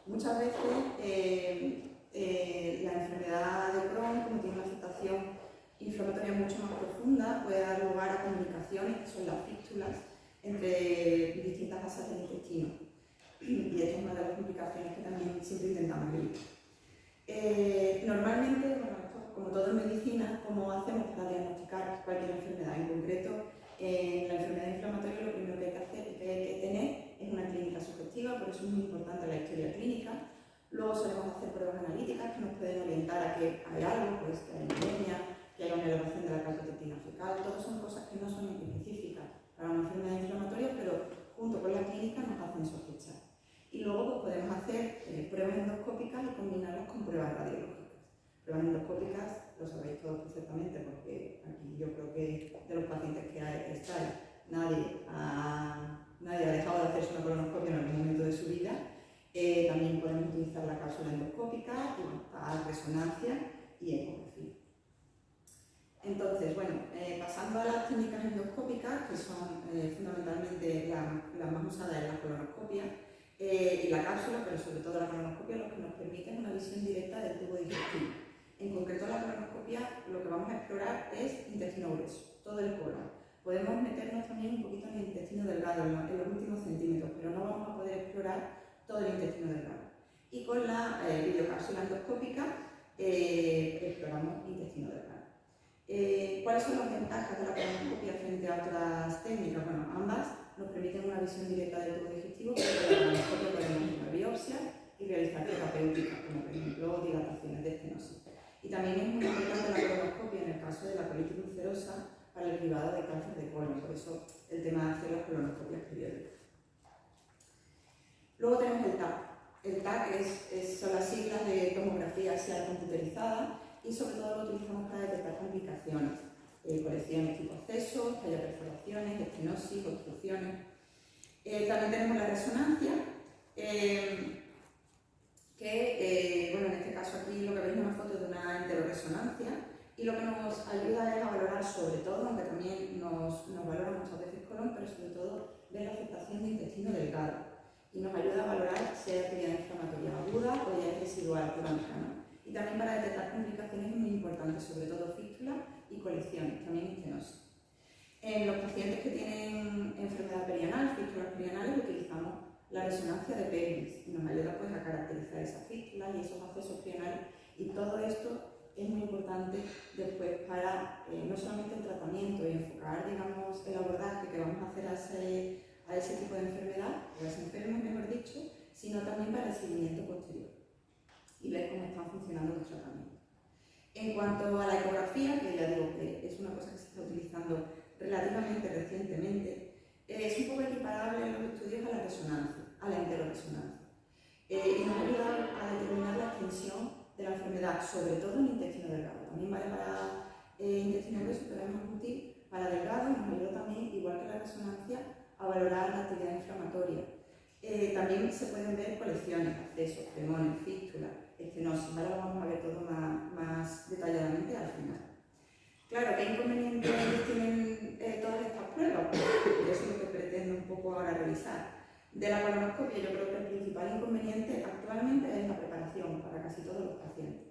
Muchas veces la enfermedad de Crohn, como tiene una afectación inflamatoria mucho más profunda, puede dar lugar a comunicaciones, que son las fístulas, entre distintas asas del intestino. Y esto es una de las complicaciones que también siempre intentamos evitar. Normalmente, bueno, esto, como todo en medicina, ¿cómo hacemos para diagnosticar cualquier enfermedad? En concreto, en la enfermedad inflamatoria lo primero que hay que hacer, que hay que tener, es una clínica sugestiva, por eso es muy importante la historia clínica. Luego solemos hacer pruebas analíticas que nos pueden orientar a que hay algo, pues que hay anemia, que hay una elevación de la calprotectina fecal. Todas son cosas que no son específicas para una enfermedad inflamatoria, pero junto con la clínica nos hacen sospechar. Y luego pues, podemos hacer pruebas endoscópicas y combinarlas con pruebas radiológicas. Pruebas endoscópicas lo sabéis todos perfectamente, porque aquí yo creo que de los pacientes que estáis, nadie ha dejado de hacerse una colonoscopia en algún momento de su vida. También podemos utilizar la cápsula endoscópica, y bueno, resonancia y ecografía. Entonces, bueno, pasando a las técnicas endoscópicas, que son fundamentalmente las más usadas en la colonoscopia, y la cápsula, pero sobre todo la colonoscopia, lo que nos permite es una visión directa del tubo digestivo. En concreto, la colonoscopia lo que vamos a explorar es intestino grueso, todo el colon. Podemos meternos también un poquito en el intestino delgado, en los últimos centímetros, pero no vamos a poder explorar todo el intestino delgado. Y con la videocápsula endoscópica exploramos intestino delgado. ¿Cuáles son las ventajas de la colonoscopia frente a otras técnicas? Bueno, ambas nos permiten una visión directa del tubo digestivo, pero con la colonoscopia podemos hacer una biopsia y realizar terapéuticas, como por ejemplo dilataciones de estenosis. Y también es muy importante la colonoscopia en el caso de la colitis ulcerosa para el cribado de cáncer de colon, por eso el tema de hacer las colonoscopias periódicas. Luego tenemos el TAC. El TAC son las siglas de tomografía axial computerizada y sobre todo lo utilizamos para detectar complicaciones, colecciones tipo acceso, que haya perforaciones, estenosis, obstrucciones. También tenemos la resonancia, bueno, en este caso aquí lo que veis es una foto de una enteroresonancia y lo que nos ayuda es a valorar sobre todo, aunque también nos valora muchas veces colon, pero sobre todo ver la afectación de intestino delgado y nos ayuda a valorar si hay actividad inflamatoria aguda o ya es residual crónica, ¿no? Y también para detectar complicaciones es muy importante, sobre todo fístulas y colecciones, también estenosis. En los pacientes que tienen enfermedad perianal, fístulas perianales, utilizamos la resonancia de pelvis y nos ayuda pues, a caracterizar esas fístulas y esos accesos perianales, y todo esto es muy importante después para no solamente el tratamiento y enfocar, digamos, el abordaje que vamos a hacer a ese tipo de enfermedad, a los enfermos mejor dicho, sino también para el seguimiento posterior y ver cómo están funcionando los tratamientos. En cuanto a la ecografía, que ya digo que es una cosa que se está utilizando relativamente recientemente, es un poco equiparable en los estudios a la resonancia, a la enteroresonancia. Y nos ayuda a determinar la extensión de la enfermedad, sobre todo en intestino delgado. También vale para intestino grueso, pero es más útil para delgado, y nos ayuda también, igual que la resonancia, a valorar la actividad inflamatoria. También se pueden ver colecciones, accesos, cremones, fístulas, estenosis. Ahora lo vamos a ver todo más detalladamente al final. Claro, ¿qué inconvenientes tienen todas estas pruebas? Pues eso es lo que pretendo un poco ahora revisar. De la colonoscopia, yo creo que el principal inconveniente actualmente es la preparación para casi todos los pacientes.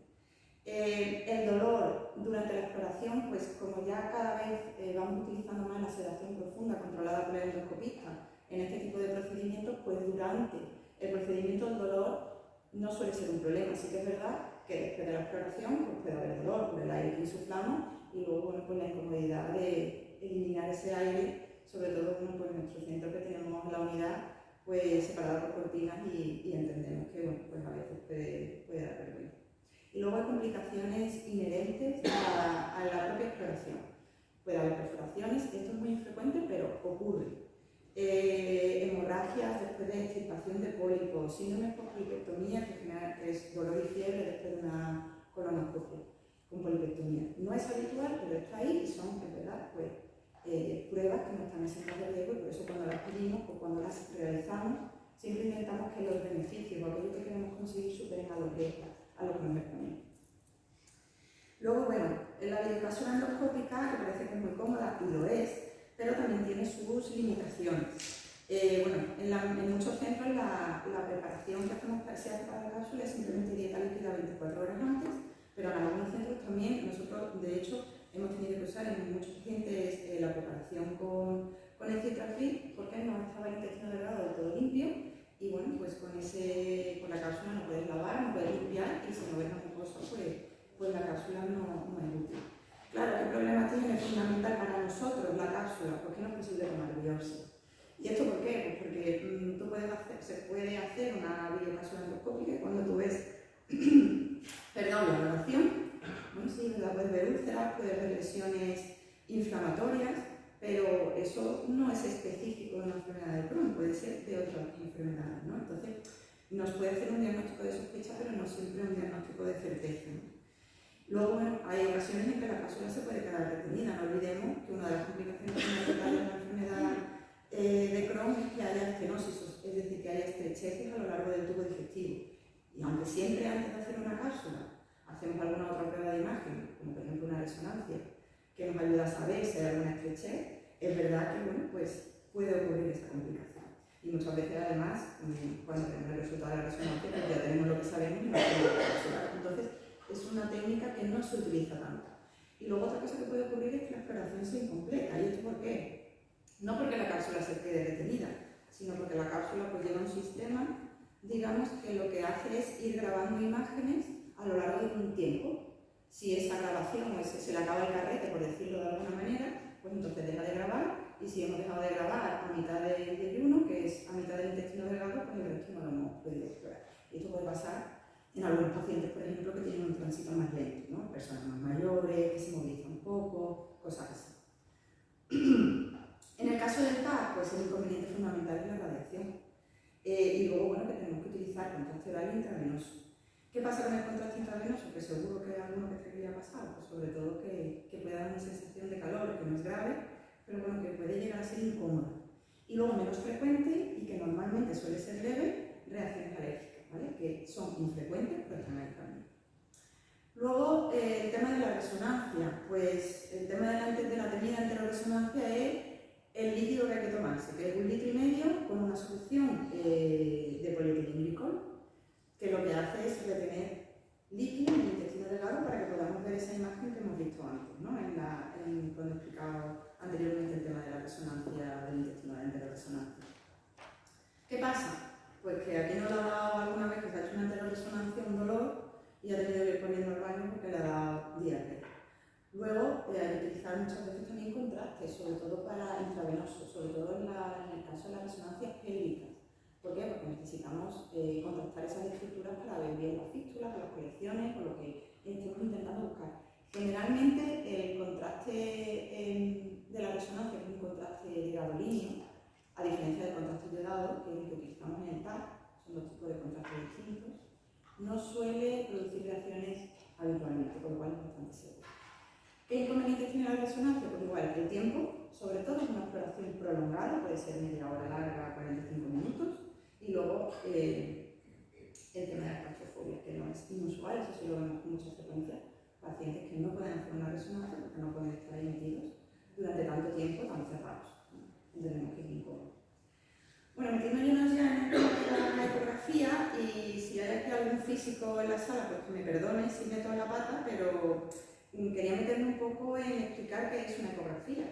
El dolor durante la exploración, pues como ya cada vez vamos utilizando más la sedación profunda controlada por el endoscopista en este tipo de procedimientos, pues durante el procedimiento el dolor no suele ser un problema. Sí que es verdad que después de la exploración pues puede haber dolor por el aire que insuflamos y luego bueno, pues la incomodidad de eliminar ese aire, sobre todo bueno, pues en nuestro centro que tenemos la unidad pues separada por cortinas y entendemos que bueno, pues a veces puede dar vergüenza. Y luego hay complicaciones inherentes a la propia exploración. Puede haber perforaciones, esto es muy infrecuente, pero ocurre. Hemorragias después después de extirpación de pólipos, síndrome por polipectomía, que es dolor y fiebre después de una colonoscopia con polipectomía. No es habitual, pero está ahí y son, en verdad, pues, pruebas que no están exentas de riesgo y por eso cuando las pedimos o cuando las realizamos, siempre intentamos que los beneficios o aquello que queremos conseguir superen a los riesgos, a lo que nos recomiendan. Luego, bueno, la videocápsula endoscópica, que parece que es muy cómoda, y lo es, pero también tiene sus limitaciones. En muchos centros la preparación que se hace para la cápsula es simplemente dieta líquida 24 horas antes, pero en algunos centros también, nosotros de hecho hemos tenido que usar en muchos pacientes la preparación con el Citrafil porque no estaba el intestino delgado del todo limpio y bueno, pues con la cápsula no puedes lavar, no puedes limpiar y si no ves la mucosa, pues la cápsula no es útil. Claro, ¿qué problema tiene fundamental para nosotros la cápsula? Porque no es posible tomar biopsia. ¿Y esto por qué? Pues porque se puede hacer una videocápsula endoscópica y cuando tú ves la valoración, bueno, sí, puedes ver úlceras, puedes ver lesiones inflamatorias, pero eso no es específico de una enfermedad de Crohn, puede ser de otras enfermedades, ¿no? Entonces, nos puede hacer un diagnóstico de sospecha, pero no siempre un diagnóstico de certeza, ¿no? Luego, bueno, hay ocasiones en que la cápsula se puede quedar retenida. No olvidemos que una de las complicaciones fundamentales de la enfermedad de Crohn es que haya estenosis, es decir, que haya estrecheces a lo largo del tubo digestivo. Y aunque siempre antes de hacer una cápsula hacemos alguna otra prueba de imagen, como por ejemplo una resonancia, que nos ayuda a saber si hay alguna estrechez, es verdad que bueno, pues puede ocurrir esa complicación. Y muchas veces además, cuando tenemos el resultado de la resonancia, pues ya tenemos lo que sabemos y no hacemos la cápsula. Entonces, es una técnica que no se utiliza tanto. Y luego otra cosa que puede ocurrir es que la exploración sea incompleta. ¿Y esto por qué? No porque la cápsula se quede detenida, sino porque la cápsula pues lleva un sistema, digamos, que lo que hace es ir grabando imágenes a lo largo de un tiempo. Si esa grabación se le acaba el carrete, por decirlo de alguna manera, pues entonces deja de grabar, y si hemos dejado de grabar a mitad del yeyuno, que es a mitad del intestino delgado, pues el resto no lo hemos podido explorar. Y esto puede pasar en algunos pacientes, por ejemplo, que tienen un tránsito más lento, ¿no? Personas más mayores, que se movilizan un poco, cosas así. En el caso del TAC, pues el inconveniente fundamental es la radiación. Y luego, bueno, que tenemos que utilizar contraste oral e intravenoso. ¿Qué pasa con el contraste intravenoso? Que seguro que alguno que te haya pasado, pues sobre todo que puede dar una sensación de calor, que no es grave, pero bueno, que puede llegar a ser incómoda. Y luego menos frecuente, y que normalmente suele ser leve, reacciones alérgicas. ¿Vale? Que son infrecuentes, pero están ahí también. Luego, el tema de la resonancia. Pues el tema de la temida enteroresonancia es el líquido que hay que tomarse, que es 1,5 litros con una solución de polietilenglicol, que lo que hace es retener líquido en el intestino delgado para que podamos ver esa imagen que hemos visto antes, ¿no? Cuando he explicado anteriormente el tema de la resonancia del intestino, de la enteroresonancia. ¿Qué pasa? Pues que aquí no le ha dado alguna vez que se ha hecho una enteroresonancia, un dolor, y ha tenido que ir corriendo al baño porque le ha dado diarrea. Luego, hay que utilizar muchas veces también contrastes, sobre todo para intravenosos, sobre todo en el caso de las resonancias pélvicas. ¿Por qué? Porque necesitamos contrastar esas estructuras para ver bien las fístulas, las colecciones, o lo que estemos intentando buscar. Generalmente, el contraste de la resonancia, que es un contraste de gadolíneo, a diferencia del contraste iodado, que es el que utilizamos en el TAC, son dos tipos de contrastes distintos, no suele producir reacciones habitualmente, con lo cual es bastante seguro. ¿Qué inconvenientes tiene la resonancia? Pues igual, el tiempo, sobre todo es una exploración prolongada, puede ser media hora larga, 45 minutos, y luego el tema de la claustrofobia, que no es inusual, eso sí lo vemos con mucha frecuencia, pacientes que no pueden hacer una resonancia porque no pueden estar ahí metidos durante tanto tiempo tan cerrados. Entendemos que es incómodo. Bueno, metiéndonos ya en el tema de la ecografía, y si hay aquí algún físico en la sala, pues que me perdone si meto en la pata, pero quería meterme un poco en explicar qué es una ecografía.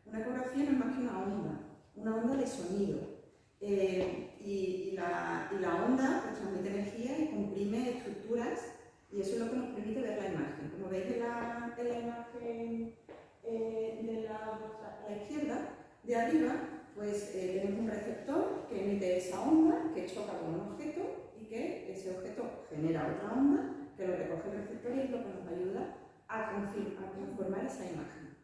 Una ecografía no es más que una onda de sonido. Y la onda pues, transmite energía y comprime estructuras, y eso es lo que nos permite ver la imagen. Como veis en la imagen de la izquierda, de arriba, pues tenemos un receptor que emite esa onda, que choca con un objeto y que ese objeto genera otra onda que lo recoge el receptor y es lo que nos ayuda a conformar esa imagen.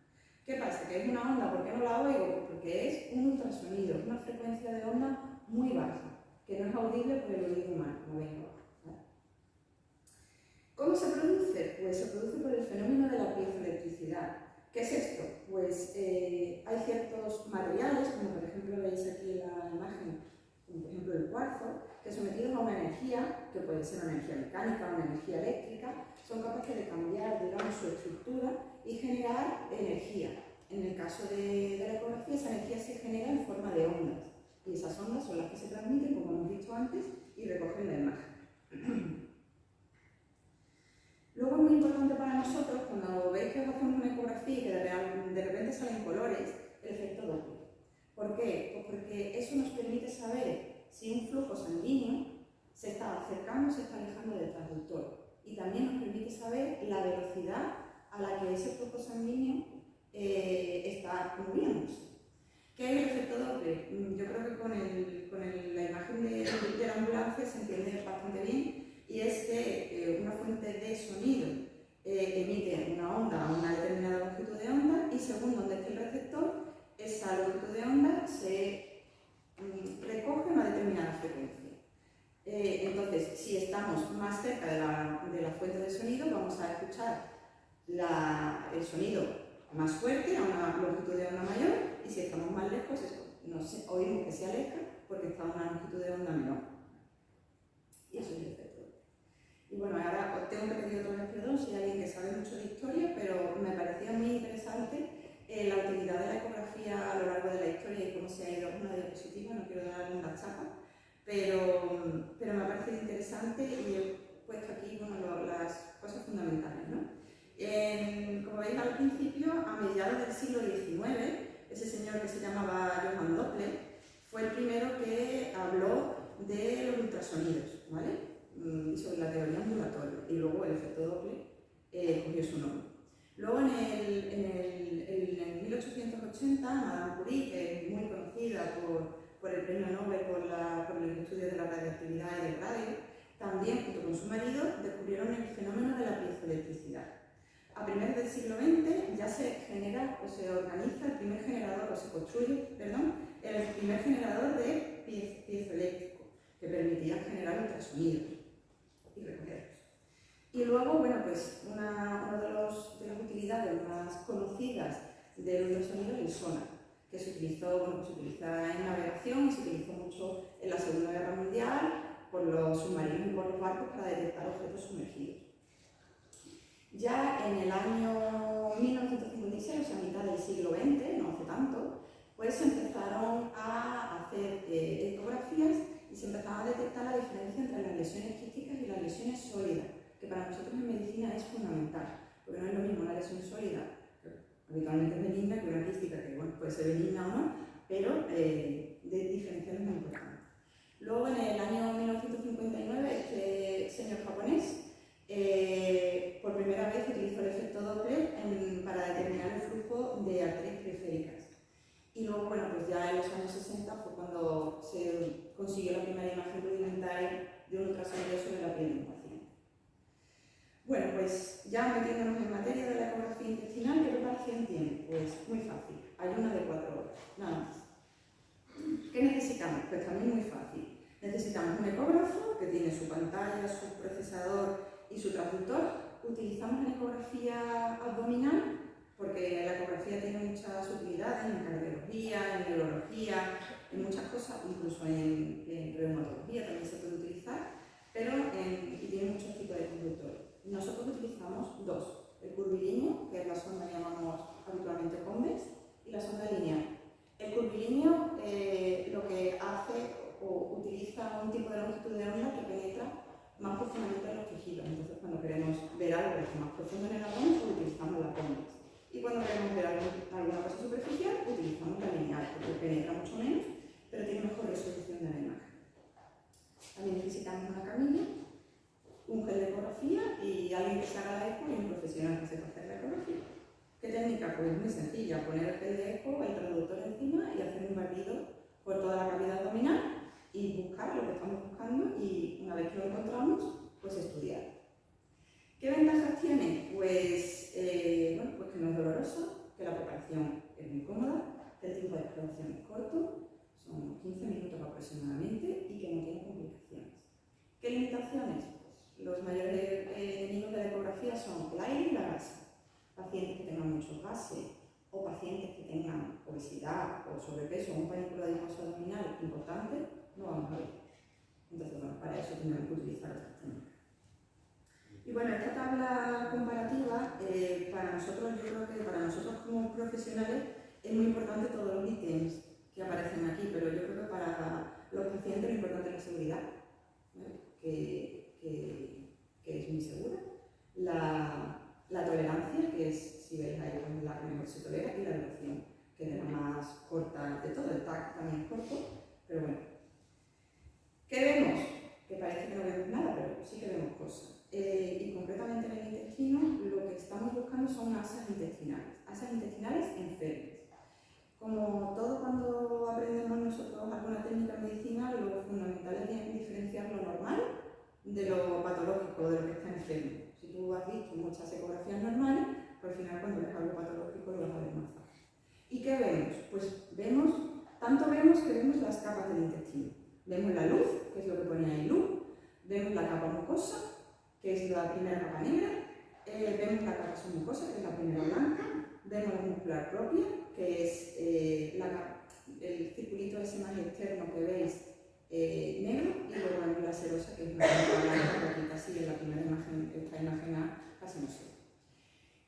¿Qué pasa? Que es una onda, ¿por qué no la oigo? Porque es un ultrasonido, es una frecuencia de onda muy baja. que no es audible por el oído humano, como veis abajo, ¿vale? ¿Cómo se produce? Pues se produce por el fenómeno de la piezoelectricidad. ¿Qué es esto? Pues hay ciertos materiales, como por ejemplo veis aquí en la imagen, como por ejemplo el cuarzo, que sometidos a una energía, que puede ser una energía mecánica o una energía eléctrica, son capaces de cambiar, digamos, su estructura y generar energía. En el caso de la ecografía, esa energía se genera en forma de ondas, y esas ondas son las que se transmiten, como hemos visto antes, y recogen la imagen. Luego es muy importante para nosotros, cuando veis que os hacemos una ecografía y que de repente salen colores, el efecto Doppler. ¿Por qué? Pues porque eso nos permite saber si un flujo sanguíneo se está acercando o se está alejando del transductor. Y también nos permite saber la velocidad a la que ese flujo sanguíneo está moviéndose. ¿Qué es el efecto Doppler? Yo creo que con la imagen de la ambulancia se entiende bastante bien, y es que una fuente de sonido emite una onda a una determinada longitud de onda, y según donde esté el receptor, esa longitud de onda se recoge a una determinada frecuencia. Entonces, si estamos más cerca de la fuente de sonido, vamos a escuchar el sonido más fuerte a una longitud de onda mayor, y si estamos más lejos, oímos que se aleja porque está a una longitud de onda menor. Y eso es el efecto. Y bueno, ahora os tengo que pedir otra vez perdón si hay alguien que sabe mucho de historia, pero me parecía muy interesante la utilidad de la ecografía a lo largo de la historia y cómo se ha ido. Una diapositiva, no quiero dar una chapa, pero me ha parecido interesante y he puesto aquí las cosas fundamentales, ¿no? Como veis al principio, a mediados del siglo XIX, ese señor que se llamaba Johann Doppler fue el primero que habló de los ultrasonidos, ¿vale? Sobre la teoría ondulatoria, y luego el efecto Doppler cogió su nombre. Luego en 1880, Madame Curie, que es muy conocida por el premio Nobel por el estudio de la radioactividad y del radio, también junto con su marido descubrieron el fenómeno de la piezoelectricidad. A primeros del siglo XX ya se genera o se organiza el primer generador, o se construye, perdón, el primer generador de piezoeléctrico, que permitía generar ultrasonidos y recogerlos. Y luego, bueno, pues una de las utilidades más conocidas del ultrasonido es el sonar, que se utiliza en navegación y se utilizó mucho en la Segunda Guerra Mundial por los submarinos y por los barcos para detectar objetos sumergidos. Ya en el año 1956, o sea, a mitad del siglo XX, no hace tanto, pues se empezaron a hacer ecografías y se empezaba a detectar la diferencia entre las lesiones quísticas y las lesiones sólidas, que para nosotros en medicina es fundamental, porque no es lo mismo una lesión sólida, que habitualmente es benigna, que una quística, que bueno, puede ser benigna o no, pero de diferenciar es muy importante. Luego, en el año 1959, este señor japonés por primera vez utilizó el efecto Doppler para determinar el flujo de arterias periféricas. Y luego, bueno, pues ya en los años 60 fue cuando se consiguió la primera imagen rudimentaria de un ultrasonido sobre la piel de un paciente. Bueno, pues ya metiéndonos en materia de la ecografía intestinal, ¿qué preparación tiene? Pues muy fácil, ayuno de 4 horas, nada más. ¿Qué necesitamos? Pues también muy fácil. Necesitamos un ecógrafo que tiene su pantalla, su procesador y su transductor. Utilizamos la ecografía abdominal porque la ecografía tiene muchas utilidades en cardiología, en neurología, en muchas cosas, incluso en reumatología también se puede utilizar, pero y tiene muchos tipos de transductores. Nosotros utilizamos dos, el curvilíneo, que es la sonda que llamamos habitualmente convex, y la sonda lineal. El curvilíneo lo que hace o utiliza un tipo de longitud de onda que penetra más profundamente en los tejidos. Entonces, cuando queremos ver algo más profundo en el abdomen, pues utilizamos la convex. Y cuando queremos ver alguna cosa superficial, utilizamos la lineal, porque penetra mucho menos, pero tiene mejor resolución de la imagen. También necesitamos una camilla, un gel de ecografía y alguien que se haga la eco y un profesional que sepa hacer la ecografía. ¿Qué técnica? Pues muy sencilla, poner el gel de eco, el traductor encima y hacer un barrido por toda la cavidad abdominal y buscar lo que estamos buscando, y una vez que lo encontramos, pues estudiar. ¿Qué ventajas tiene? Pues, bueno, pues que no es doloroso, que la preparación es muy cómoda, que el tiempo de exploración es corto, son 15 minutos aproximadamente, y que no tiene fase o pacientes que tengan obesidad o sobrepeso o un pánico adiposo abdominal importante, no vamos a ver. Entonces, bueno, para eso tenemos que utilizar estas técnicas. Y bueno, esta tabla comparativa, para nosotros, yo creo que para nosotros como profesionales es muy importante todos los ítems que aparecen aquí, pero yo creo que para los pacientes lo importante es la seguridad, ¿vale? que es muy segura, la tolerancia, que es, si veis ahí, pues la que mejor se tolera, y la duración, que es la más corta de todo. El TAC también es corto, pero bueno. ¿Qué vemos? Que parece que no vemos nada, pero sí que vemos cosas. Y concretamente en el intestino, lo que estamos buscando son asas intestinales enfermas. Como todo cuando aprendemos nosotros alguna técnica medicinal, lo fundamental es diferenciar lo normal de lo patológico, de lo que está enfermo. Si tú has visto muchas ecografías normales, pues al final cuando ves algo patológico lo vas a ver más fácil. ¿Y qué vemos? Pues tanto vemos que vemos las capas del intestino. Vemos la luz, que es lo que pone ahí luz, vemos la capa mucosa, que es la primera capa negra, vemos la capa submucosa, que es la primera blanca, vemos la muscular propia, que es el circulito ese más externo que veis negro, y luego vemos la serosa, que es una capa blanca, que aquí casi en la primera imagen, esta imagen A, casi no se ve.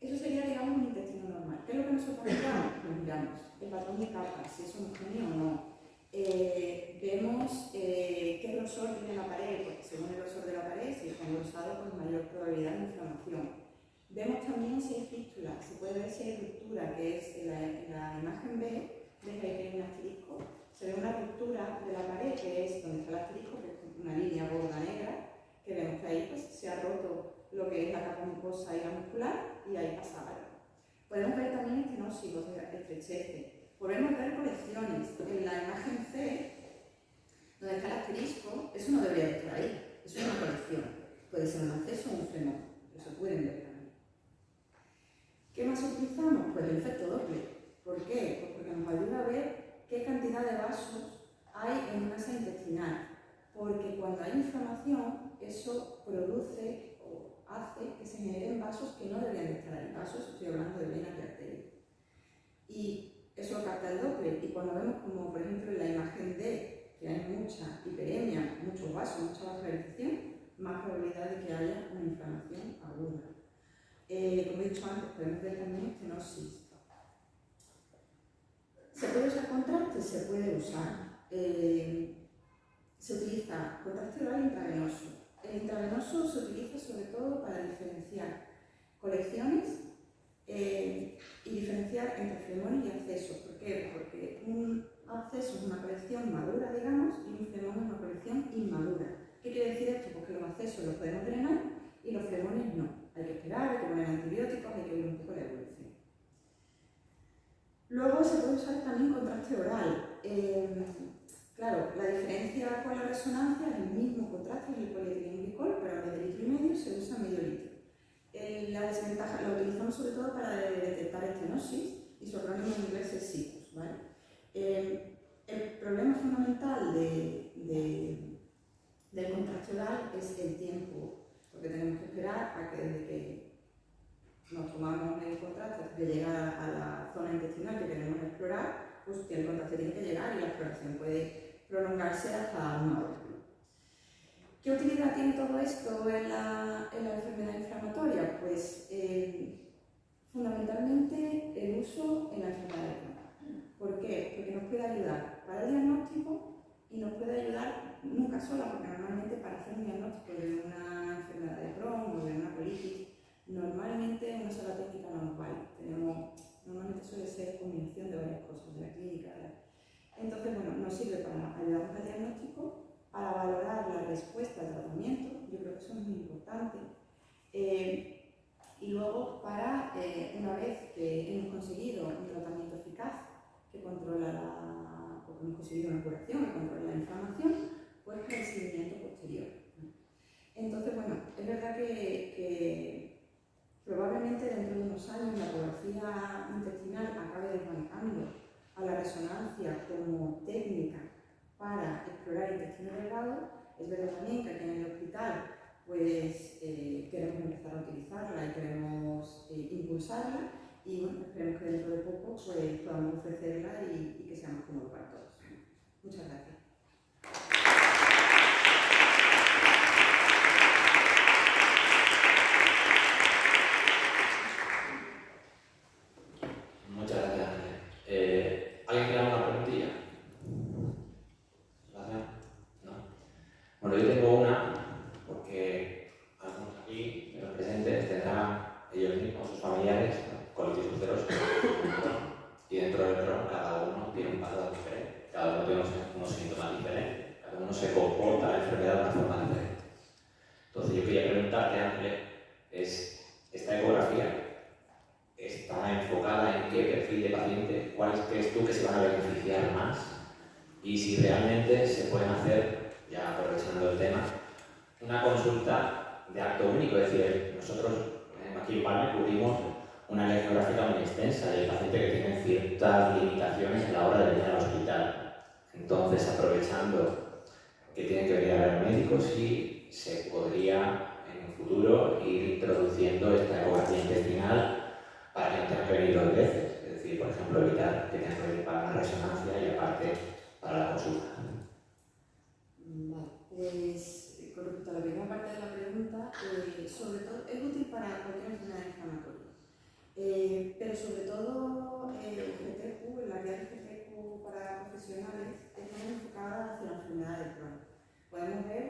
Eso sería, digamos, un intestino normal. ¿Qué es lo que nosotros miramos? Pues miramos el patrón de capas, si es homogéneo o no. Vemos qué grosor tiene la pared, porque según el grosor de la pared, si está engrosado, pues mayor probabilidad de inflamación. Vemos también si hay fístula, se puede ver si hay ruptura, que es en la imagen B, veis ahí que hay un asterisco, se ve una ruptura de la pared, que es donde está el asterisco, que es una línea gorda negra, que vemos que ahí pues, se ha roto lo que es la capa mucosa y la muscular, y ahí pasa algo. Podemos ver también estenosis, o sea, estrecheces. Podemos ver colecciones. En la imagen C, donde está el asterisco, eso no debería estar ahí, es una colección. Puede ser un acceso o un frenón, eso pueden ver también. ¿Qué más utilizamos? Pues el efecto Doppler. ¿Por qué? Pues porque nos ayuda a ver qué cantidad de vasos hay en una asa intestinal. Porque cuando hay inflamación, eso produce o hace que se generen vasos que no deberían de estar ahí. Vasos, estoy hablando de venas y arterias. Y eso lo capta el Doppler. Y cuando vemos, como por ejemplo en la imagen D, que hay mucha hiperemia, muchos vasos, mucha vascularización, más probabilidad de que haya una inflamación aguda. Como he dicho antes, podemos ver también estenosis. ¿Se puede usar contraste? Se puede usar. Se utiliza contraste oral intravenoso. El intravenoso se utiliza sobre todo para diferenciar colecciones y diferenciar entre flemones y accesos. ¿Por qué? Porque un acceso es una colección madura, digamos, y un flemón es una colección inmadura. ¿Qué quiere decir esto? Porque los accesos los podemos drenar y los flemones no. Hay que esperar, hay que poner antibióticos, hay que ver un poco la evolución. Luego se puede usar también contraste oral. Claro, la diferencia con la resonancia es el mismo contraste, es el polietilenglicol, pero en vez de litro y medio se usa medio litro. La desventaja la utilizamos sobre todo para detectar estenosis y su acrónimo en inglés es SICUS, ¿vale? El problema fundamental del contraste oral es el tiempo, porque tenemos que esperar a que desde que nos tomamos el contraste hasta que llega a la zona intestinal que queremos explorar, pues el contraste tiene que llegar y la exploración puede prolongarse hasta una hora. ¿Qué utilidad tiene todo esto en la enfermedad inflamatoria? Pues fundamentalmente el uso en la enfermedad de Crohn. ¿Por qué? Porque nos puede ayudar para el diagnóstico y nos puede ayudar nunca sola, porque normalmente para hacer un diagnóstico de una enfermedad de Crohn o de una colitis, normalmente una sola técnica no nos vale. Normalmente suele ser combinación de varias cosas de la clínica. Entonces, bueno, nos sirve para ayudarnos al diagnóstico, para valorar la respuesta al tratamiento, yo creo que eso es muy importante, y luego para, una vez que hemos conseguido un tratamiento eficaz que controla o que hemos conseguido una curación que controla la inflamación, pues para el seguimiento posterior. Entonces, bueno, es verdad que probablemente dentro de unos años la ecografía intestinal acabe desbancando a la resonancia como técnica para explorar intestino delgado. Es verdad también que aquí en el hospital pues, queremos empezar a utilizarla y queremos impulsarla, y bueno, esperemos que dentro de poco pues, podamos ofrecerla y que sea más cómodo para todos. Muchas gracias. Muchas gracias, Ángel. ¿Alguien quiere alguna preguntilla? ¿Gracias? ¿No? Bueno, yo tengo una, porque algunos aquí, los presentes, tendrán ellos mismos, sus familiares, colitis ulcerosa, y dentro del ROM cada uno tiene un patrón diferente, cada uno tiene unos síntomas diferentes, cada uno se comporta la enfermedad de una forma diferente. Entonces yo quería preguntarte, Ángel, ¿esta ecografía está enfocada en qué perfil de paciente, cuáles crees tú que se van a beneficiar más y si realmente se pueden hacer, ya aprovechando el tema, una consulta de acto único? Es decir, nosotros aquí en Palma cubrimos una ley geográfica muy extensa y hay pacientes que tienen ciertas limitaciones a la hora de venir al hospital. Entonces, aprovechando que tienen que venir a ver médicos, sí se podría en un futuro ir introduciendo esta ecografía intestinal para que no tengan que venir 2 veces. Es decir, por ejemplo, evitar que tengan que venir para una resonancia y aparte para la consulta. Vale, pues con respecto a la primera parte de la pregunta, sobre todo es útil para cualquier enfermedad inflamatoria. Pero sobre todo el GTQ, la guía de GTQ para profesionales, es muy enfocada hacia la enfermedad del Crohn. Podemos ver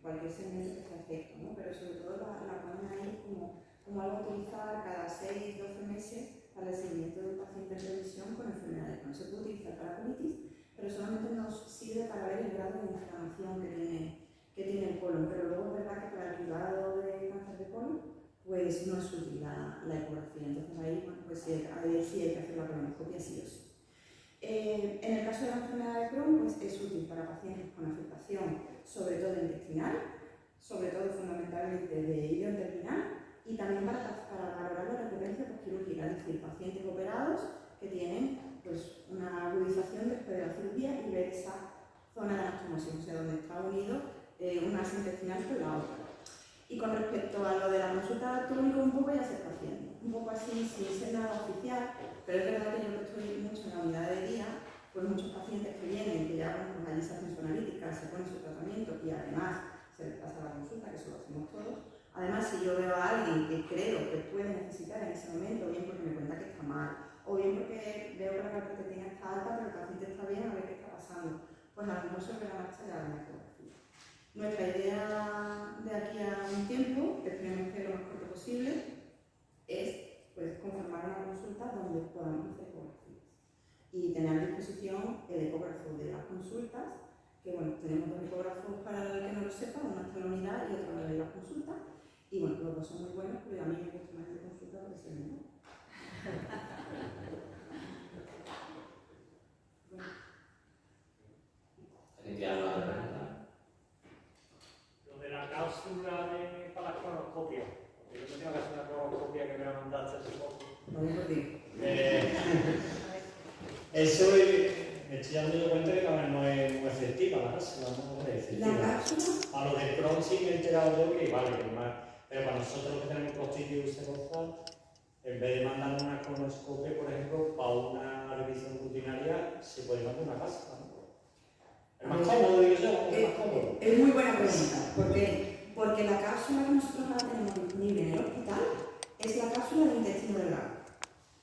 cualquier segmento que se afecta, ¿no? Pero sobre todo la ponen ahí como algo a utilizar cada 6-12 meses para el seguimiento del paciente en revisión con enfermedad del Crohn. Se puede utilizar para colitis, pero solamente nos sirve para ver el grado de inflamación que tiene el colon. Pero luego es verdad que para el cuidado de cáncer de colon pues no es útil la ecografía. Entonces ahí, bueno, pues sí hay que hacer la colonoscopia sí o sí. En el caso de la enfermedad de Crohn, pues es útil para pacientes con afectación, sobre todo intestinal, sobre todo fundamentalmente de hilo intestinal, y también para valorar la recurrencia postquirúrgica, es decir, pacientes operados que tienen pues, una agudización después de la cirugía y ver esa zona de anastomosis, o sea, donde está unido una asa intestinal con la otra. Y con respecto a lo de la consulta de acto único, un poco ya se está haciendo, un poco así, sin ser nada oficial, pero es verdad que yo que estoy mucho en la unidad de día, pues muchos pacientes que vienen, que ya pues allí se hacen su analítica, se ponen su tratamiento y además se les pasa la consulta, que eso lo hacemos todos. Además, si yo veo a alguien que creo que puede necesitar en ese momento, bien porque me cuenta que está mal, o bien porque veo que la carpetatina está alta, pero el paciente está bien, a ver qué está pasando, pues a lo mejor sobre la marcha ya la ecografía. Nuestra idea de aquí a un tiempo, que tenemos que lo más corto posible, es pues, conformar una consulta donde podamos hacer ecografías y tener a disposición el ecógrafo de las consultas, que bueno, tenemos 2 ecógrafos para el que no lo sepa, uno está en la unidad y otro en la de la consulta, y bueno, los 2 son muy buenos, pero a mí me gusta más el de consulta porque es el mismo. Lo de la cápsula para la colonoscopia, porque yo tengo que hacer una colonoscopia que me la mandaste hace poco. Eso me estoy dando cuenta que no es muy efectiva la cápsula, ¿no? ¿La cápsula? A lo del Crohn sí me he enterado yo que vale, que más, pero para nosotros que tenemos colitis ulcerosa, en vez de mandar una colonoscopia, por ejemplo, para una revisión rutinaria, se puede mandar una cápsula, ¿no? ¿Es más cómodo, digo yo? ¿Es más cómodo? Es muy buena pregunta. ¿Por qué? Porque la cápsula que nosotros ahora tenemos disponible en el hospital es la cápsula de intestino delgado.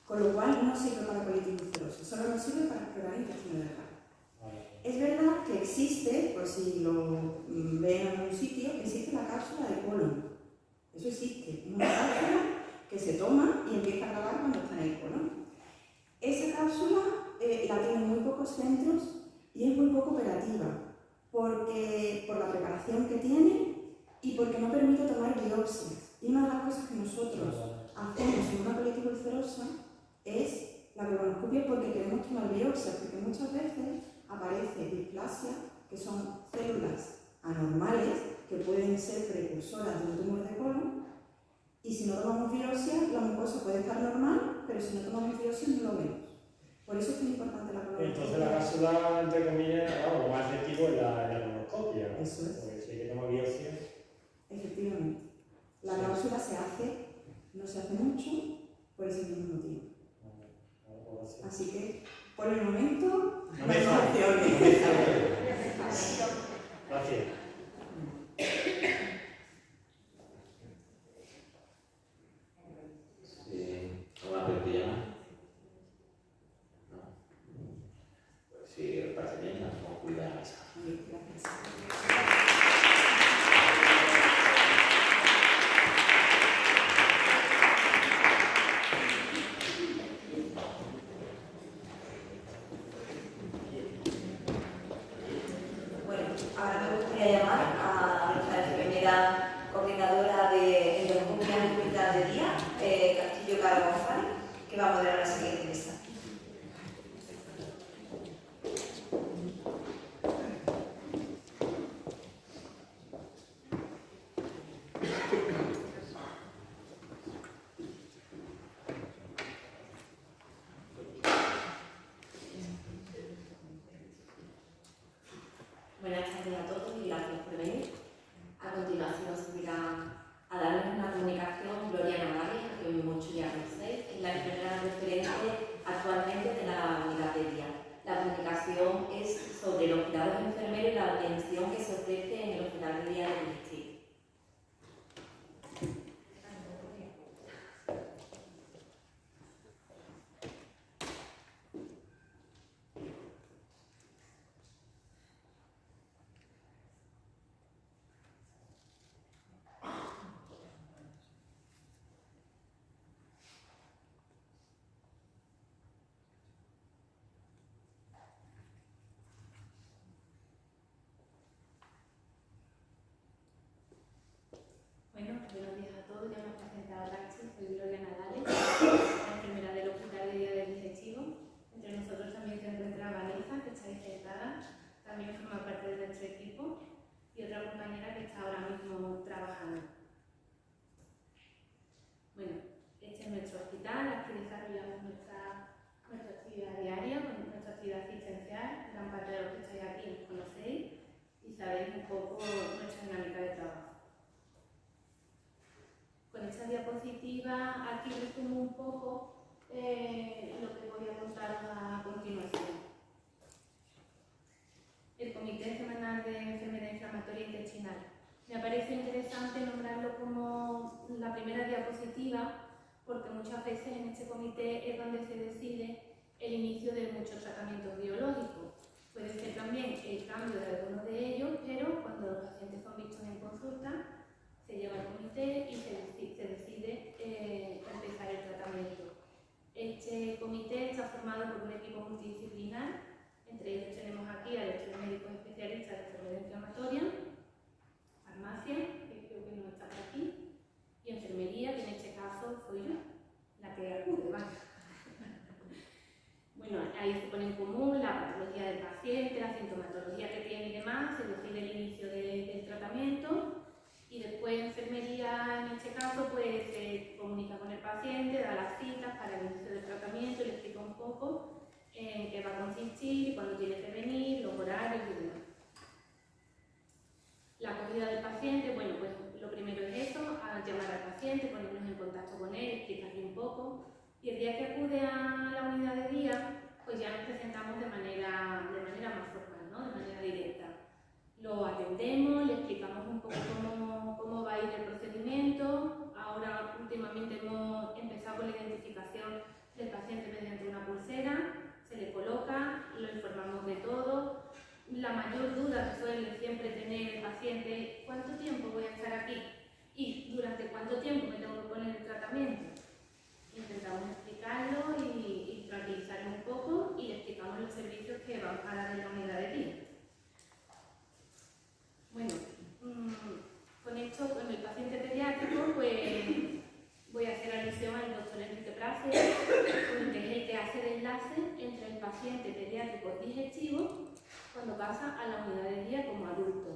Con lo cual no sirve para colitis ulcerosa, solo nos sirve para explorar intestino delgado. Es verdad que existe, por si lo ven en algún sitio, existe la cápsula de colon. Eso existe. Una cápsula que se toma y empieza a grabar cuando está en el colon. Esa cápsula la tienen muy pocos centros y es muy poco operativa, porque, por la preparación que tiene y porque no permite tomar biopsias. Y una de las cosas que nosotros hacemos en una colitis ulcerosa es la colonoscopia porque queremos tomar biopsias, porque muchas veces aparece displasia, que son células anormales que pueden ser precursoras de un tumor de colon, y si no tomamos biopsia, la mucosa puede estar normal, pero si no tomamos biopsia no lo vemos. Por eso es muy importante la colonoscopia. Entonces la cápsula, entre comillas, lo más efectivo es la colonoscopia. Eso es. Porque si hay que tomar biopsia. Efectivamente. La cápsula se hace, no se hace mucho, por ese mismo motivo. voy a llamar a nuestra enfermera coordinadora de endocrinología y hospital de día, Castillo Caro González, que va a moderar la siguiente mesa. Buenas tardes a todos y gracias por venir. A continuación subirá a darnos una comunicación Gloria Navares, a quien muchos ya conocéis, es la enfermera referente actualmente de la unidad de día. La comunicación es sobre los cuidados enfermeros y la atención que se ofrece en el hospital de día del distrito. Bueno, buenos días a todos. Ya me he presentado Rachi, soy Gloria Navares, la enfermera del Hospital de Día del Digestivo. Entre nosotros también se encuentra Vanessa, que está ahí sentada, también forma parte de nuestro equipo, y otra compañera que está ahora mismo trabajando. Bueno, este es nuestro hospital, aquí desarrollamos nuestra actividad diaria, nuestra actividad asistencial. Gran parte de los que estáis aquí nos conocéis y sabéis un poco nuestra dinámica de trabajo. Con esta diapositiva aquí resumo un poco lo que voy a contaros a continuación. El Comité Semanal de Enfermedad Inflamatoria Intestinal. Me parece interesante nombrarlo como la primera diapositiva porque muchas veces en este comité es donde se decide el inicio de muchos tratamientos biológicos. Puede ser también el cambio de algunos de ellos, pero cuando los pacientes son vistos en consulta, se lleva al comité y se decide empezar el tratamiento. Este comité está formado por un equipo multidisciplinar, entre ellos tenemos aquí a los 3 médicos especialistas de enfermedad inflamatoria, farmacia, que creo que no está por aquí, y enfermería, que en este caso soy yo, la que acude, ¿vale? Bueno, ahí se pone en común la patología del paciente, la sintomatología que tiene y demás, se decide el inicio del tratamiento. Y después enfermería, en este caso, pues se comunica con el paciente, da las citas para el inicio del tratamiento y le explica un poco en qué va a consistir, cuándo tiene que venir, los horarios y demás. La acogida del paciente, bueno, pues lo primero es eso, llamar al paciente, ponernos en contacto con él, explicarle un poco. Y el día que acude a la unidad de día, pues ya nos presentamos de manera más formal, ¿no? De manera directa. Lo atendemos, le explicamos un poco cómo va a ir el procedimiento. Ahora últimamente hemos empezado con la identificación del paciente mediante una pulsera, se le coloca, lo informamos de todo. La mayor duda que suele siempre tener el paciente es ¿cuánto tiempo voy a estar aquí? ¿Y durante cuánto tiempo me tengo que poner el tratamiento? Intentamos explicarlo y tranquilizarlo un poco y le explicamos los servicios que vamos a dar en la unidad de día. Bueno, con esto, con el paciente pediátrico, pues voy a hacer alusión al doctor Enrique Place, que es el que hace de enlace entre el paciente pediátrico digestivo cuando pasa a la unidad de día como adulto.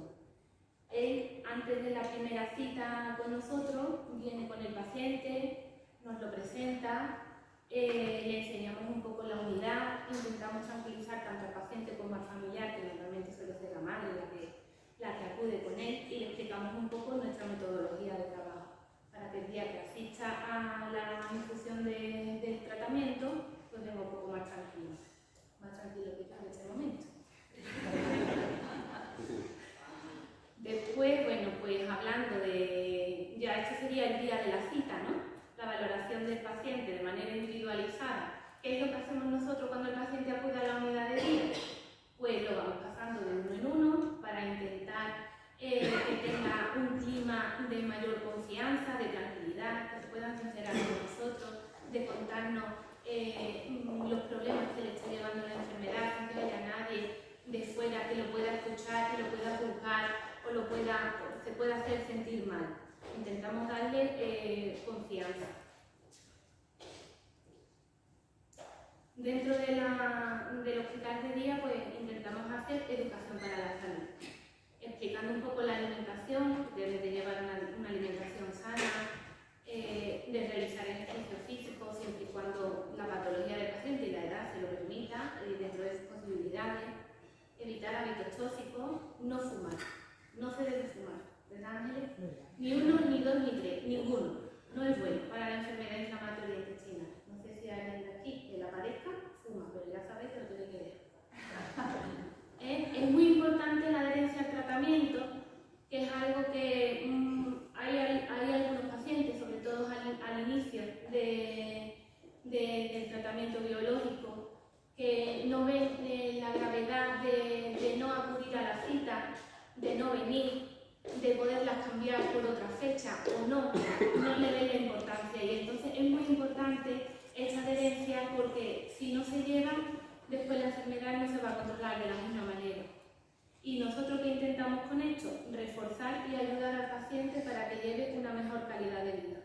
Él, antes de la primera cita con nosotros, viene con el paciente, nos lo presenta, le enseñamos un poco la unidad, intentamos tranquilizar tanto al paciente como al familiar, que normalmente suele ser la madre la que acude con él, y le explicamos un poco nuestra metodología de trabajo, para que el día que asista a la infusión del tratamiento, pues venga un poco más tranquilo quizás en este momento. Después, bueno, pues hablando de, ya este sería el día de la cita, ¿no? La valoración del paciente de manera individualizada. ¿Qué es lo que hacemos nosotros cuando el paciente acude a la unidad de día? Pues lo vamos pasando de uno en uno para intentar que tenga un clima de mayor confianza, de tranquilidad, que se puedan sincerar con nosotros, de contarnos los problemas que le está llevando la enfermedad, sin que haya nadie de fuera que lo pueda escuchar, que lo pueda juzgar o se pueda hacer sentir mal. Intentamos darle confianza. Dentro del hospital de día, pues intentamos hacer educación para la salud, explicando un poco la alimentación, debe de llevar una alimentación sana, de realizar ejercicio físico siempre y cuando la patología del paciente y la edad se lo permita, dentro de sus posibilidades, evitar hábitos tóxicos, no fumar, no se debe fumar, ¿verdad, Ángeles? Ni uno, ni dos, ni tres, ninguno. No es bueno para la enfermedad inflamatoria intestinal. No sé si alguien de aquí que la padezca, fuma, pero ya sabéis que lo tiene que dejar. Es muy importante la adherencia al tratamiento, que es algo que hay algunos pacientes, sobre todo al inicio del tratamiento biológico, que no ven la gravedad de no acudir a la cita, de no venir, de poderlas cambiar por otra fecha o no le ven la importancia. Y entonces es muy importante esa adherencia, porque si no se lleva, después la enfermedad no se va a controlar de la misma manera. Y nosotros, ¿qué intentamos con esto? Reforzar y ayudar al paciente para que lleve una mejor calidad de vida.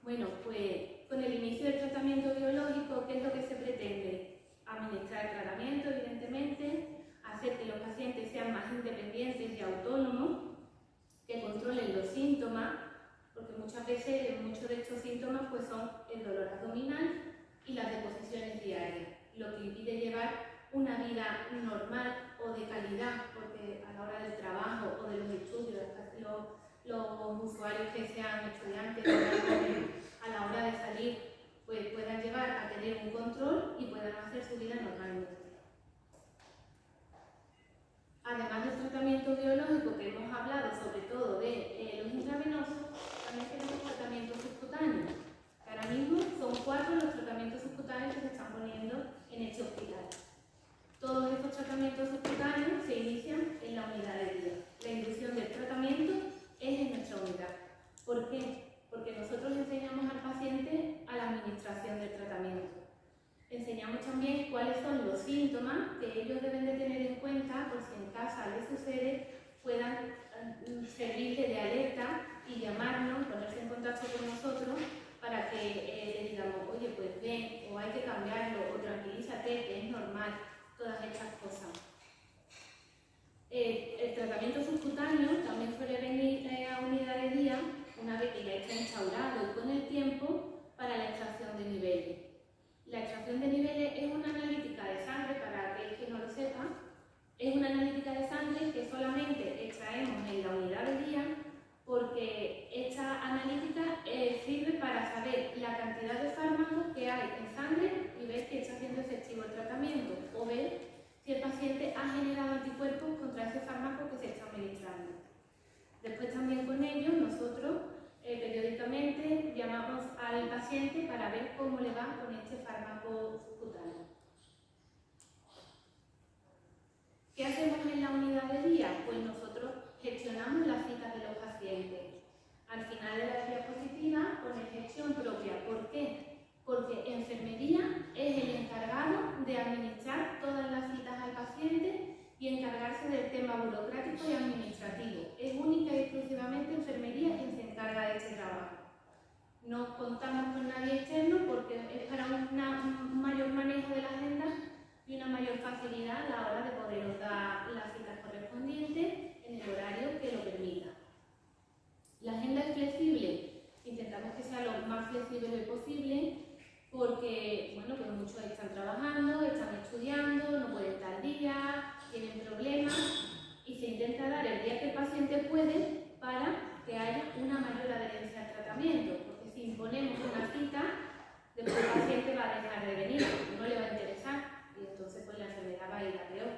Bueno, pues con el inicio del tratamiento biológico, ¿qué es lo que se pretende? Administrar el tratamiento, evidentemente, hacer que los pacientes sean más independientes y autónomos, que controlen los síntomas, porque muchas veces muchos de estos síntomas pues son el dolor abdominal y las deposiciones diarias, lo que impide llevar una vida normal o de calidad, porque a la hora del trabajo o de los estudios, los usuarios que sean estudiantes a la hora de salir pues puedan llevar a tener un control y puedan hacer su vida normalmente. Además del tratamiento biológico que hemos hablado, sobre todo de los intravenosos, también tenemos tratamientos subcutáneos. Ahora mismo son 4 los tratamientos subcutáneos que se están poniendo en este hospital. Todos estos tratamientos subcutáneos se inician en la unidad de día. La inducción del tratamiento es en nuestra unidad. ¿Por qué? Porque nosotros enseñamos al paciente a la administración del tratamiento. Enseñamos también cuáles son los síntomas que ellos deben de tener en cuenta, por si en casa les sucede, puedan servirle de alerta y llamarnos, ponerse en contacto con nosotros para que le digamos, oye, pues ven, o hay que cambiarlo, o tranquilízate, que es normal, todas estas cosas. El tratamiento subcutáneo también suele venir a unidad de día una vez que ya está instaurado y con el tiempo para la extracción de niveles. La extracción de niveles es una analítica de sangre, para aquel que no lo sepa, es una analítica de sangre que solamente extraemos en la unidad de día, porque esta analítica sirve para saber la cantidad de fármacos que hay en sangre y ver si está siendo efectivo el tratamiento, o ver si el paciente ha generado anticuerpos contra ese fármaco que se está administrando. Después también con ello nosotros periódicamente llamamos al paciente para ver cómo le va con este fármaco subcutáneo. ¿Qué hacemos en la unidad de día? Pues nosotros gestionamos las citas de los pacientes. Al final de la diapositiva pone gestión propia. ¿Por qué? Porque enfermería es el encargado de administrar todas las citas al paciente y encargarse del tema burocrático y administrativo. Es única y exclusivamente enfermería quien se encarga de este trabajo. No contamos con nadie externo porque es para un mayor manejo de la agenda y una mayor facilidad a la hora de poder dar las citas correspondientes en el horario que lo permita. La agenda es flexible, intentamos que sea lo más flexible posible porque, bueno, pues muchos están trabajando, están estudiando, no pueden estar al día, tienen problemas y se intenta dar el día que el paciente puede para que haya una mayor adherencia al tratamiento, porque si imponemos una cita, después el paciente va a dejar de venir, porque no le va a interesar y entonces pues la enfermedad va a ir a peor.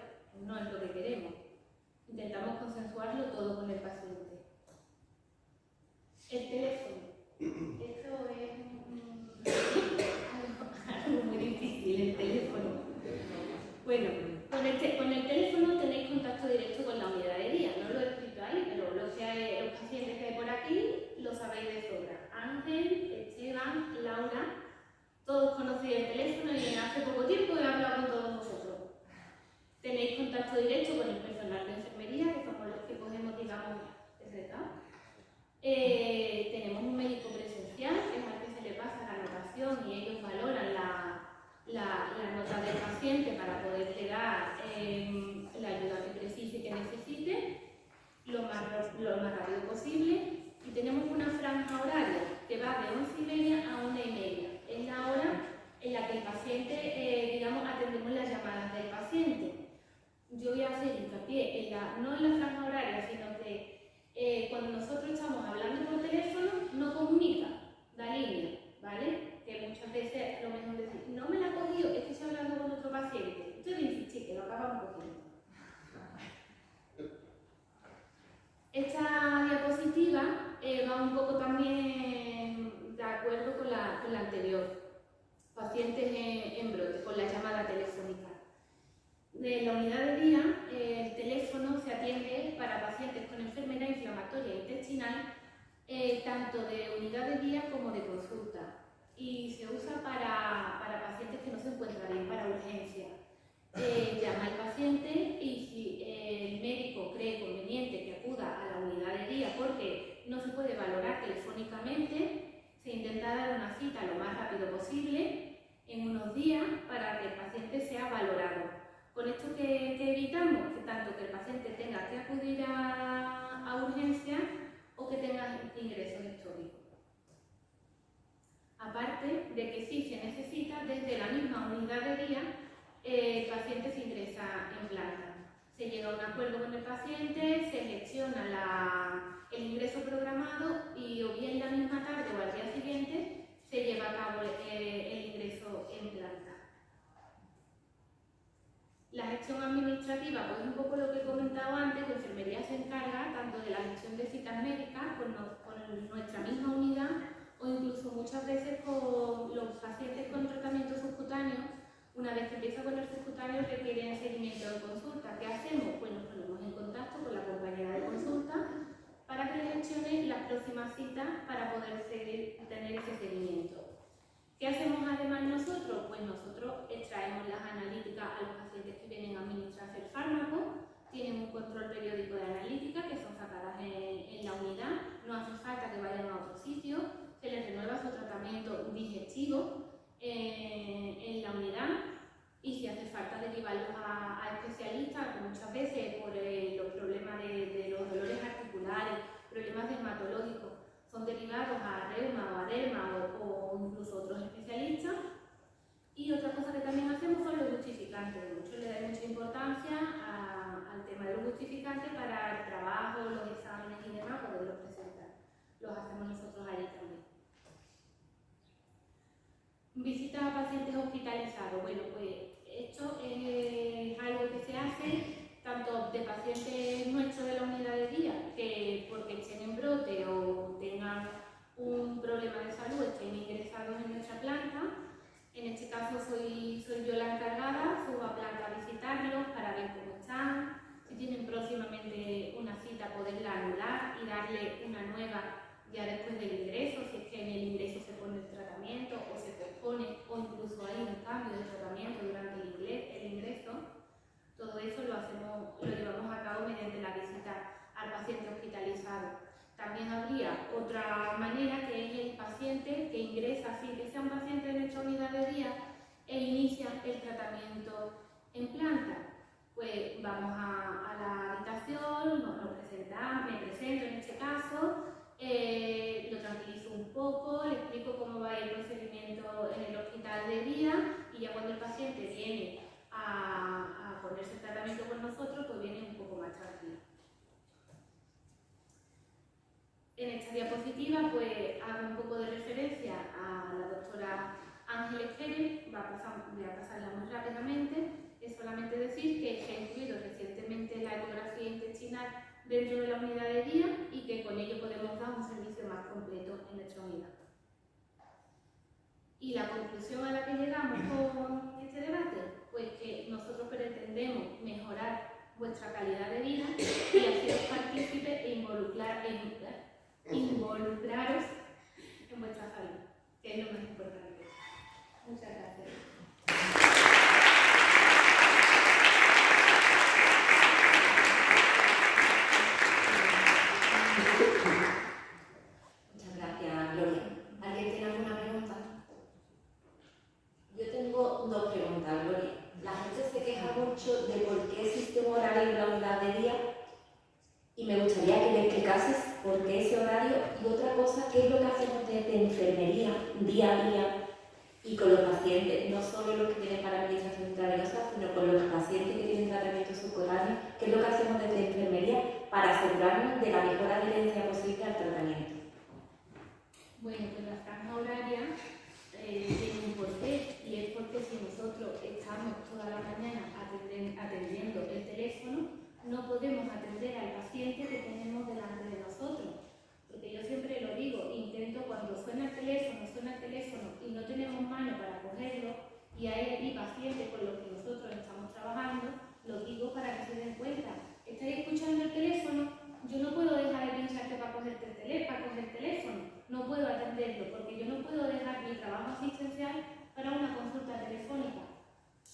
tenéis contacto directo con el personal de enfermería, que somos los que cogemos, digamos, el recado. Tenemos un médico presencial, que es al que se le pasa la anotación y ellos valoran la nota del paciente para poderle dar la ayuda que precise y que necesite lo más rápido posible. Y tenemos una franja horaria que va de 11:30 a 1:30. Es la hora en la que el paciente, digamos, atendemos las llamadas del paciente. Yo voy a hacer hincapié no en la franja horaria, sino que cuando nosotros estamos hablando por teléfono, no comunica la línea, ¿vale? Que muchas veces lo mejor decir, no me la he cogido, es que estoy hablando con otro paciente. Usted dice, sí, que lo acabamos cogiendo. Esta diapositiva va un poco también de acuerdo con la anterior. Pacientes en brote, con la llamada telefónica. De la unidad de día, el teléfono se atiende para pacientes con enfermedad inflamatoria intestinal, tanto de unidad de día como de consulta. Y se usa para pacientes que no se encuentran bien, para urgencia. Llama al paciente y si el médico cree conveniente que acuda a la unidad de día porque no se puede valorar telefónicamente, se intenta dar una cita lo más rápido posible en unos días para que el paciente sea valorado. Con esto que evitamos que tanto que el paciente tenga que acudir a urgencias o que tenga ingresos históricos. Aparte de que sí se necesita desde la misma unidad de día, el paciente se ingresa en planta. Se llega a un acuerdo con el paciente, se gestiona el ingreso programado y o bien la misma tarde o al día siguiente se lleva a cabo el ingreso en planta. La gestión administrativa, pues un poco lo que he comentado antes, que enfermería se encarga tanto de la gestión de citas médicas con nuestra misma unidad o incluso muchas veces con los pacientes con tratamiento subcutáneo. Una vez que empieza con el subcutáneo requieren seguimiento de consulta. ¿Qué hacemos? Pues nos ponemos en contacto con la compañera de consulta para que le gestione las próximas citas para poder tener ese seguimiento. ¿Qué hacemos además nosotros? Pues nosotros extraemos las analíticas a los pacientes que vienen a administrarse el fármaco, tienen un control periódico de analítica que son sacadas en la unidad, no hace falta que vayan a otro sitio, se les renueva su tratamiento digestivo en la unidad y si hace falta derivarlos a especialistas, que muchas veces por los problemas de los dolores articulares, problemas dermatológicos, son derivados a reuma o a derma o incluso otros especialistas. Y otra cosa que también hacemos son los justificantes. Muchos le dan mucha importancia al tema de los justificantes para el trabajo, los exámenes y demás, poderlos presentar. Los hacemos nosotros allí también. Visitas a pacientes hospitalizados. Bueno, pues esto es algo que se hace tanto de pacientes nuestros de la unidad de día, que porque estén en brote o tengan un problema de salud, estén ingresados en nuestra planta. En este caso soy yo la encargada, subo a planta a visitarlos para ver cómo están, si tienen próximamente una cita poderla anular y darle una nueva ya después del ingreso, si es que en el ingreso se pone el tratamiento o se pospone o incluso hay un cambio de tratamiento durante el ingreso. Todo eso lo llevamos a cabo mediante la visita al paciente hospitalizado. También habría otra manera que es el paciente que ingresa sin que sea un paciente de nuestra unidad de día e inicia el tratamiento en planta. Pues vamos a la habitación, me presento en este caso, lo tranquilizo un poco, le explico cómo va el procedimiento en el hospital de día y ya cuando el paciente viene a ponerse el tratamiento con nosotros, pues viene un poco más tranquilo. En esta diapositiva pues hago un poco de referencia a la doctora Ángeles Pérez, voy a pasarla muy rápidamente. Es solamente decir que se ha incluido recientemente la ecografía intestinal dentro de la unidad de día y que con ello podemos dar un servicio más completo en nuestra unidad. Y la conclusión a la que llegamos con este debate, pues que nosotros pretendemos mejorar vuestra calidad de vida y haceros partícipes e involucraros en vuestra salud, que es lo más importante. Muchas gracias. de la unidad de día y me gustaría que me explicases por qué ese horario y otra cosa, qué es lo que hacemos desde enfermería día a día y con los pacientes, no solo los que tienen paralización intravenosa, sino con los pacientes que tienen tratamiento subcutáneo, qué es lo que hacemos desde enfermería para asegurarnos de la mejor adherencia posible al tratamiento. Bueno, pues la franja horaria tiene un porqué, y es porque si nosotros estamos toda la mañana atendiendo el teléfono, no podemos atender al paciente que tenemos delante de nosotros. Porque yo siempre lo digo, intento cuando suena el teléfono y no tenemos mano para cogerlo, y hay aquí pacientes con los que nosotros estamos trabajando, lo digo para que se den cuenta. ¿Estáis escuchando el teléfono? Yo no puedo dejar de pincharte para coger el teléfono, no puedo atenderlo, porque yo no puedo dejar mi trabajo asistencial para una consulta telefónica.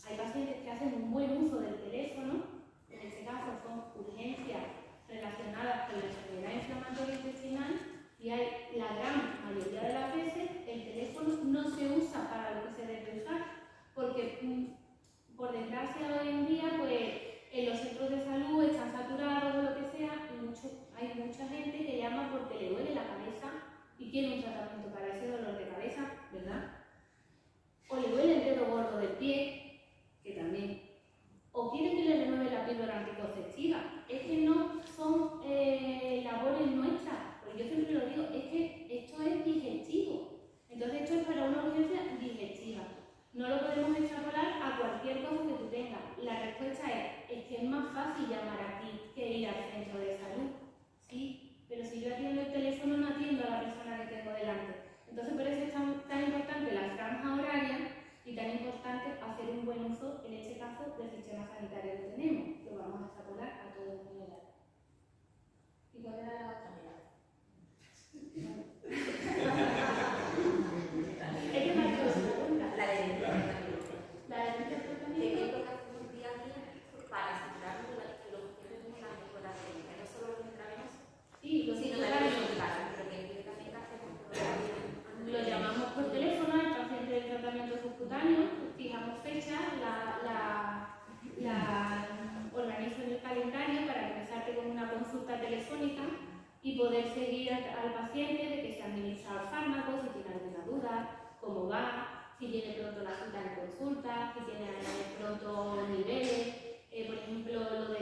Hay pacientes que hacen un buen uso del teléfono, en este caso son urgencias relacionadas con la enfermedad inflamatoria intestinal, y hay la gran mayoría de las veces el teléfono no se usa para lo que se debe usar, porque por desgracia hoy en día pues en los centros de salud están saturados o lo que sea, y hay mucha gente que llama porque le duele la cabeza y quiere un tratamiento para ese dolor de cabeza, ¿verdad? O le duele el dedo gordo del pie, que también. O quiere que le renueve la píldora anticonceptiva. Es que no son labores nuestras. Porque yo siempre lo digo, es que esto es digestivo. Entonces esto es para una urgencia digestiva. No lo podemos extrapolar a cualquier cosa que tú tengas. La respuesta es que es más fácil llamar aquí que ir al centro de salud. Sí, pero si yo atiendo el teléfono no atiendo a la persona que tengo delante. Entonces por eso es tan importante la franja horaria y tan importante hacer un buen uso, en este caso, del sistema sanitario que tenemos. Lo vamos a extrapolar a todo el mundo. ¿Y cuál era la otra? Es que me ha hecho una pregunta. La de ¿Qué es lo que hacemos día a día para asegurarnos de que los pacientes tengan la mejor adherencia? No solo los intravenosos, sino también los subcutaneos, pero que también hacemos lo llamamos por teléfono al paciente del tratamiento subcutáneo, fijamos fechas, la organizo en el calendario para que me salte con una consulta telefónica y poder seguir al paciente de que se ha administrado fármacos, si tiene alguna duda, cómo va, si viene pronto la cita en consulta, si tiene pronto niveles, por ejemplo, lo de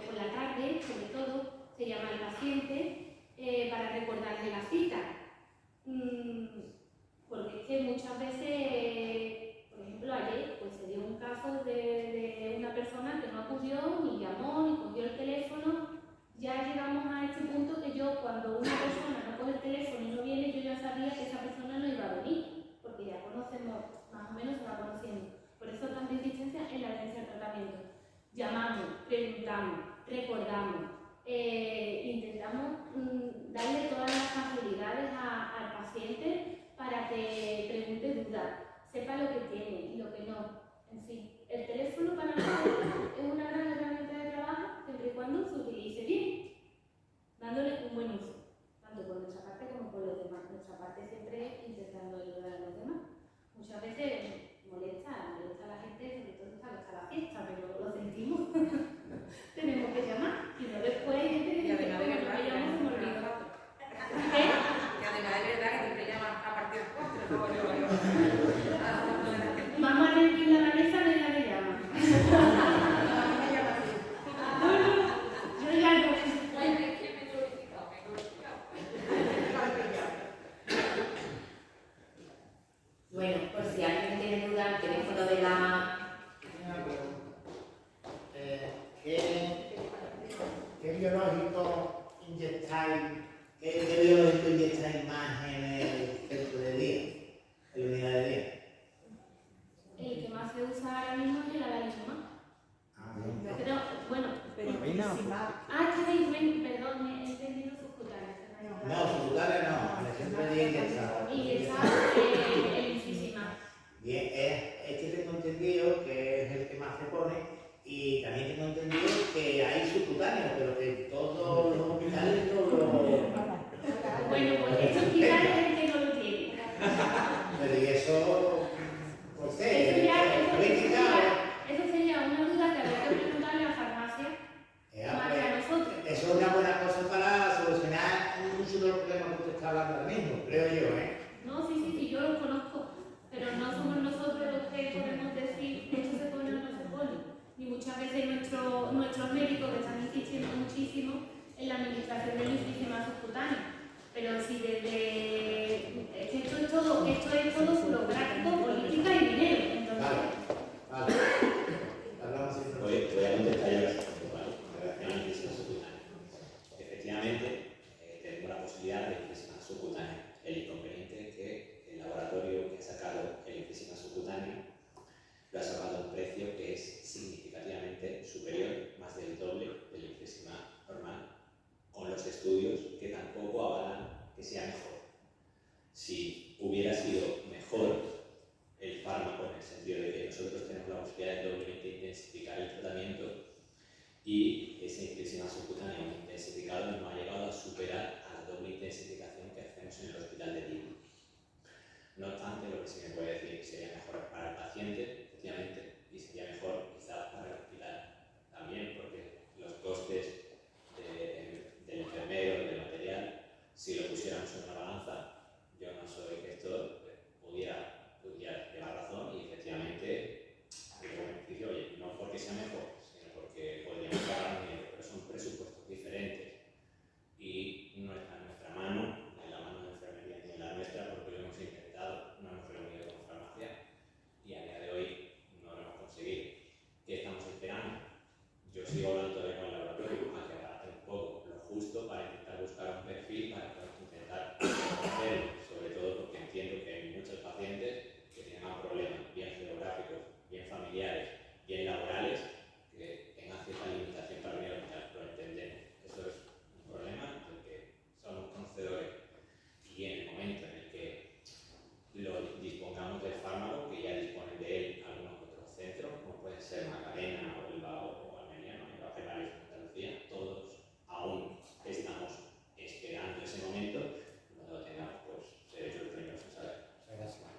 por la tarde, sobre todo, se llama al paciente para recordarle la cita. Porque es que muchas veces, por ejemplo, ayer pues se dio un caso de una persona que no acudió, ni llamó, ni cogió el teléfono. Ya llegamos a este punto que yo, cuando una persona no coge el teléfono y no viene, yo ya sabía que esa persona no iba a venir, porque ya conocemos, más o menos se va conociendo. Por eso tanta insistencia en la adherencia al tratamiento. Llamamos, preguntamos, recordamos, intentamos darle todas las facilidades al paciente para que pregunte dudas, sepa lo que tiene y lo que no. En fin, el teléfono para nosotros es una gran herramienta de trabajo siempre y cuando se utilice bien, dándole un buen uso, tanto por nuestra parte como por los demás. Nuestra parte siempre intentando ayudar a los demás. Muchas veces molesta a la gente, sobre todo hasta la fiesta, pero lo sentimos. Tenemos que llamar, y no después hay gente que dice, como no me llamo, se me olvidó. ¿Qué? Que además es verdad que siempre llaman a partir de 4. Vamos a rendir la cabeza de la que llama. Yo ya no. Bueno, por si alguien tiene duda, el teléfono de la... ¿Qué biológico inyectáis más en el centro de día, en la unidad de día? El que más se usa ahora mismo es el adalimumab. Pero, bueno, perdón, he entendido subcutáneo. No, subcutáneo no, en el centro de día inyectado. El infliximab. Bien, es que tengo entendido que es el que más se pone, y también tengo entendido que hay subcutáneos, pero que todos los hospitales no lo... Bueno, pues este hospital es el que no lo tiene. Pero ¿y eso por qué? Eso sería una duda que habría que preguntarle a la farmacia, que están insistiendo muchísimo en la administración del enfisema subcutáneo. Pero si desde... esto es todo burocrático, política y dinero. Entonces... Vale. Hablamos siempre. Voy a contestar yo en relación al enfisema subcutáneo. Efectivamente, tenemos la posibilidad de enfisema subcutáneo. El inconveniente es que el laboratorio que ha sacado el enfisema subcutáneo lo ha sacado a un precio que es significativamente superior, más del doble del enfisema normal, con los estudios que tampoco avalan que sea mejor. Si hubiera sido mejor el fármaco, en el sentido de que nosotros tenemos la posibilidad de doblemente intensificar el tratamiento y ese enfisema subcutáneo intensificado no ha llegado a superar a la doble intensificación que hacemos en el hospital de día. No obstante, lo que sí me puede decir que sería mejor para el paciente, efectivamente, y sería mejor quizás para el hospital también, porque los costes del enfermero, del material, si lo pusiéramos en una balanza, yo no soy gestor, pudiera llevar razón y efectivamente habría un beneficio, oye, no porque sea mejor, sino porque podríamos pagar dinero, pero son presupuestos diferentes y no está en nuestra mano, ni en la mano de enfermería ni en la nuestra, porque lo hemos intentado, no hemos reunido con farmacia y a día de hoy no lo hemos conseguido. ¿Qué estamos esperando? Yo sigo hablando todavía con el laboratorio a que abarate un poco lo justo para intentar buscar un perfil para poder intentar hacerlo, sobre todo porque entiendo que hay muchos pacientes que tengan problemas bien geográficos, bien familiares, bien laborales, que tengan cierta limitación para venir al hospital, lo entendemos. Eso es un problema del que somos conocedores y en el momento en el que lo dispongamos del fármaco, que ya disponen de él algunos otros centros, como puede ser Macarena o Bilbao o Almería, ¿no? Hay varios en Andalucía, todos aún estamos esperando ese momento. Cuando lo tengamos, pues seré yo el primero en saber. Gracias.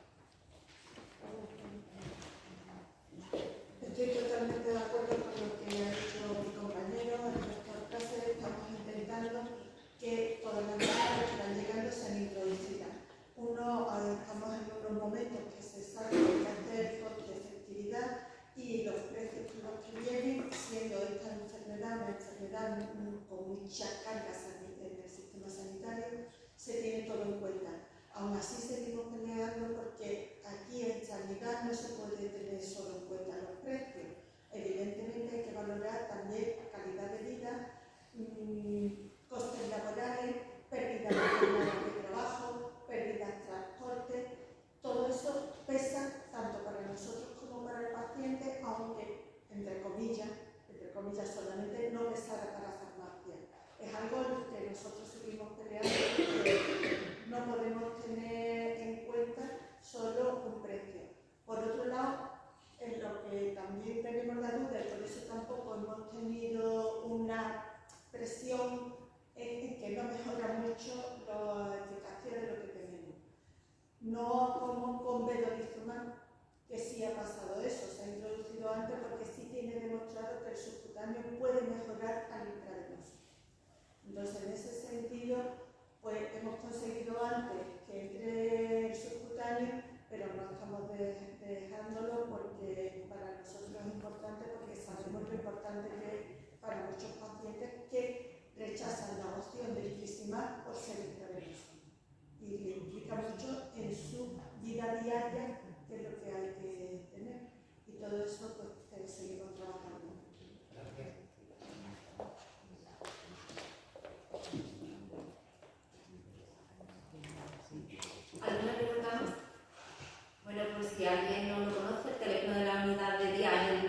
Estoy totalmente de acuerdo con lo que ha dicho mi compañero. En nuestra clase estamos intentando que todas las personas que están llegando sean introducidas. Estamos en unos momentos que se sabe que hay que hacer coste de efectividad y los precios que los que vienen, siendo esta enfermedad una enfermedad con muchas cargas en el sistema sanitario, se tiene todo en cuenta. Aún así seguimos peleando porque aquí en sanidad no se puede tener solo en cuenta los precios. Evidentemente hay que valorar también calidad de vida, costes laborales, pérdidas de jornadas de trabajo, pérdidas de transporte. Todo eso pesa tanto para nosotros como para el paciente, aunque entre comillas solamente no pesara para farmacia. Es algo que nosotros seguimos peleando porque no podemos tener en cuenta solo un precio. Por otro lado, en lo que también tenemos la duda, y por eso tampoco hemos tenido una presión en que no mejora mucho la eficacia de lo que tenemos. No como con vedolizumab, que sí ha pasado eso, se ha introducido antes porque sí tiene demostrado que el subcutáneo puede mejorar al intravenoso. Entonces, en ese sentido, pues hemos conseguido antes que entre el subcutáneo, pero no estamos dejándolo porque para nosotros es importante, porque sabemos lo importante que es para muchos pacientes que rechazan la opción del infliximab por ser intravenoso. Y le implica mucho en su vida diaria, que es lo que hay que tener. Y todo eso, pues, seguimos trabajando. Gracias. ¿Alguna pregunta más? Bueno, pues si alguien no lo conoce, el teléfono de la unidad de día es el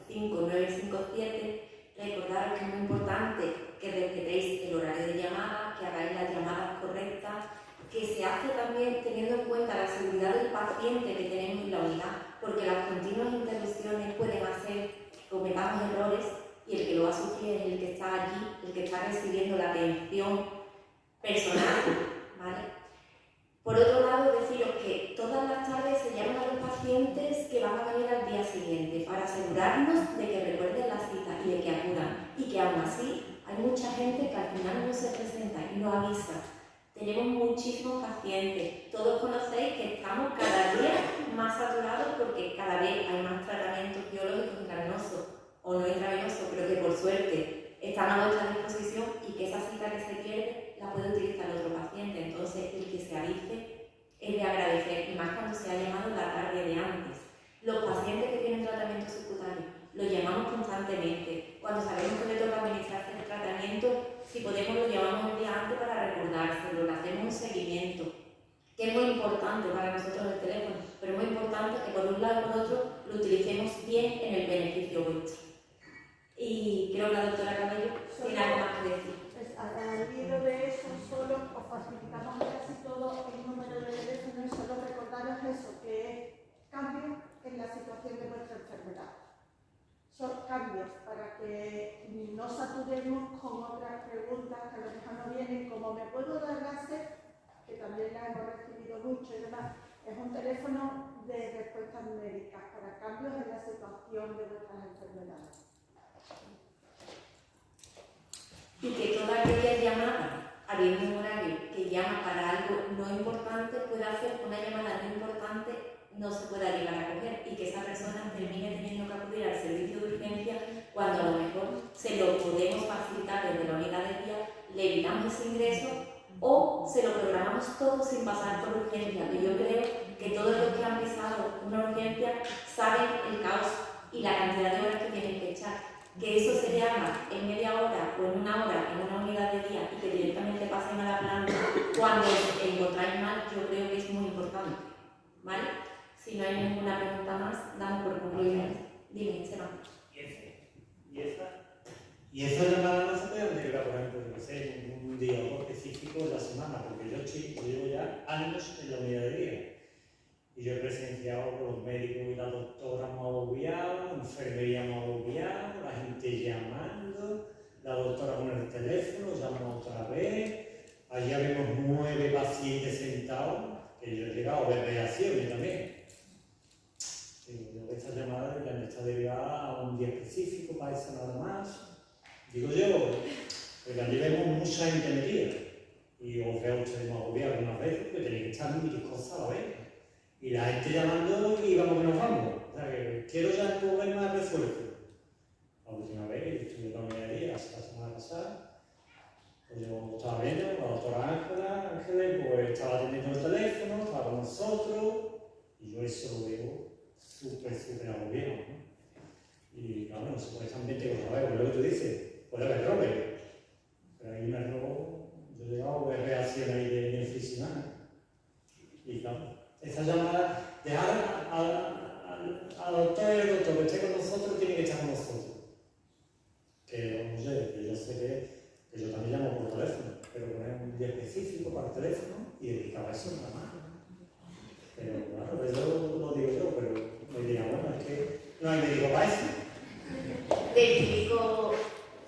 955015957. Recordaros que es muy importante que respetéis el horario de llamada, que hagáis las llamadas correctas, que se hace también teniendo en cuenta la seguridad del paciente que tenemos en la unidad, porque las continuas interrupciones pueden hacer que cometamos errores y el que lo va a sufrir es el que está allí, el que está recibiendo la atención personal, ¿vale? Por otro lado, deciros que todas las tardes se llaman a los pacientes que van a venir al día siguiente para asegurarnos de que recuerden la cita y de que acudan. Y que aún así hay mucha gente que al final no se presenta y no avisa. Tenemos muchísimos pacientes. Todos conocéis que estamos cada día más saturados porque cada vez hay más tratamientos biológicos intravenosos o no intravenosos, pero suerte están a vuestra disposición y que esa cita que se pierde la puede utilizar el otro paciente. Entonces, el que se avise es de agradecer, y más cuando se ha llamado la tarde de antes. Los pacientes que tienen tratamiento subcutáneo los llamamos constantemente. Cuando sabemos que le toca administrarse el tratamiento, si podemos lo llamamos el día antes para recordárselo, le hacemos un seguimiento, que es muy importante para nosotros el teléfono, pero es muy importante que por un lado y por otro lo utilicemos bien en el beneficio vuestro. Y creo que la doctora Cabello tiene algo más que decir. Al hilo de eso, solo os facilitamos casi todo el número de teléfono y solo recordaros eso, que es cambio en la situación de vuestra enfermedad. Son cambios para que no saturemos con otras preguntas que a lo mejor no vienen, como ¿me puedo dar láser? Que también la hemos recibido mucho y demás. Es un teléfono de respuestas médicas para cambios en la situación de vuestras enfermedades. Y que toda aquella llamada, habiendo un horario que llama para algo no importante, puede hacer que una llamada no importante no se pueda llegar a coger y que esa persona termine teniendo que acudir al servicio de urgencia cuando a lo mejor se lo podemos facilitar desde la unidad de día, le evitamos ese ingreso o se lo programamos todo sin pasar por urgencia. Que yo creo que todos los que han pisado una urgencia saben el caos y la cantidad de horas que tienen que echar. Que eso se llama en media hora o en una hora en una unidad de día y que directamente pasen a la planta cuando encontráis mal, yo creo que es muy importante. ¿Vale? Si no hay ninguna pregunta más, damos por concluido. Dime, Seba. Y esa llamada no se puede integrar, por ejemplo, no sé, un día específico de la semana, porque yo llevo ya años en la unidad de día. Y yo he presenciado que los médicos y la doctora me han agobiado, la enfermería me ha agobiado, la gente llamando, la doctora con el teléfono, llama otra vez. Allá vemos 9 pacientes sentados, que yo he llegado a ver reacciones también. Digo yo, esta llamada ya no está derivada a un día específico para eso nada más. Digo yo, porque allí vemos mucha gente metida. Y os veo ustedes más agobiados algunas veces, porque tenéis que estar mil cosas a la vez. Y la gente llamando y vamos que nos vamos. O sea que quiero ya no ver más refuerzo. La última vez que estuve con mi día, la semana pasada, pues yo estaba viendo, la doctora Ángeles, pues estaba atendiendo el teléfono, estaba con nosotros, y yo eso lo veo súper agobiado, ¿no? Y claro, no se puede estar 20 cosas a ver, lo que tú dices, puede haber errores, pero hay un error, yo he llegado a ver reacción ahí de oficina. Y claro, esta llamada, dejar al doctor y al doctor que esté con nosotros, tiene que estar con nosotros. Que, oye, que yo sé que yo también llamo por teléfono, pero poner un día específico para el teléfono y dedicaba a eso nada más. Pero claro, eso lo digo yo, pero me diría, bueno, es que no hay médico para eso. Te explico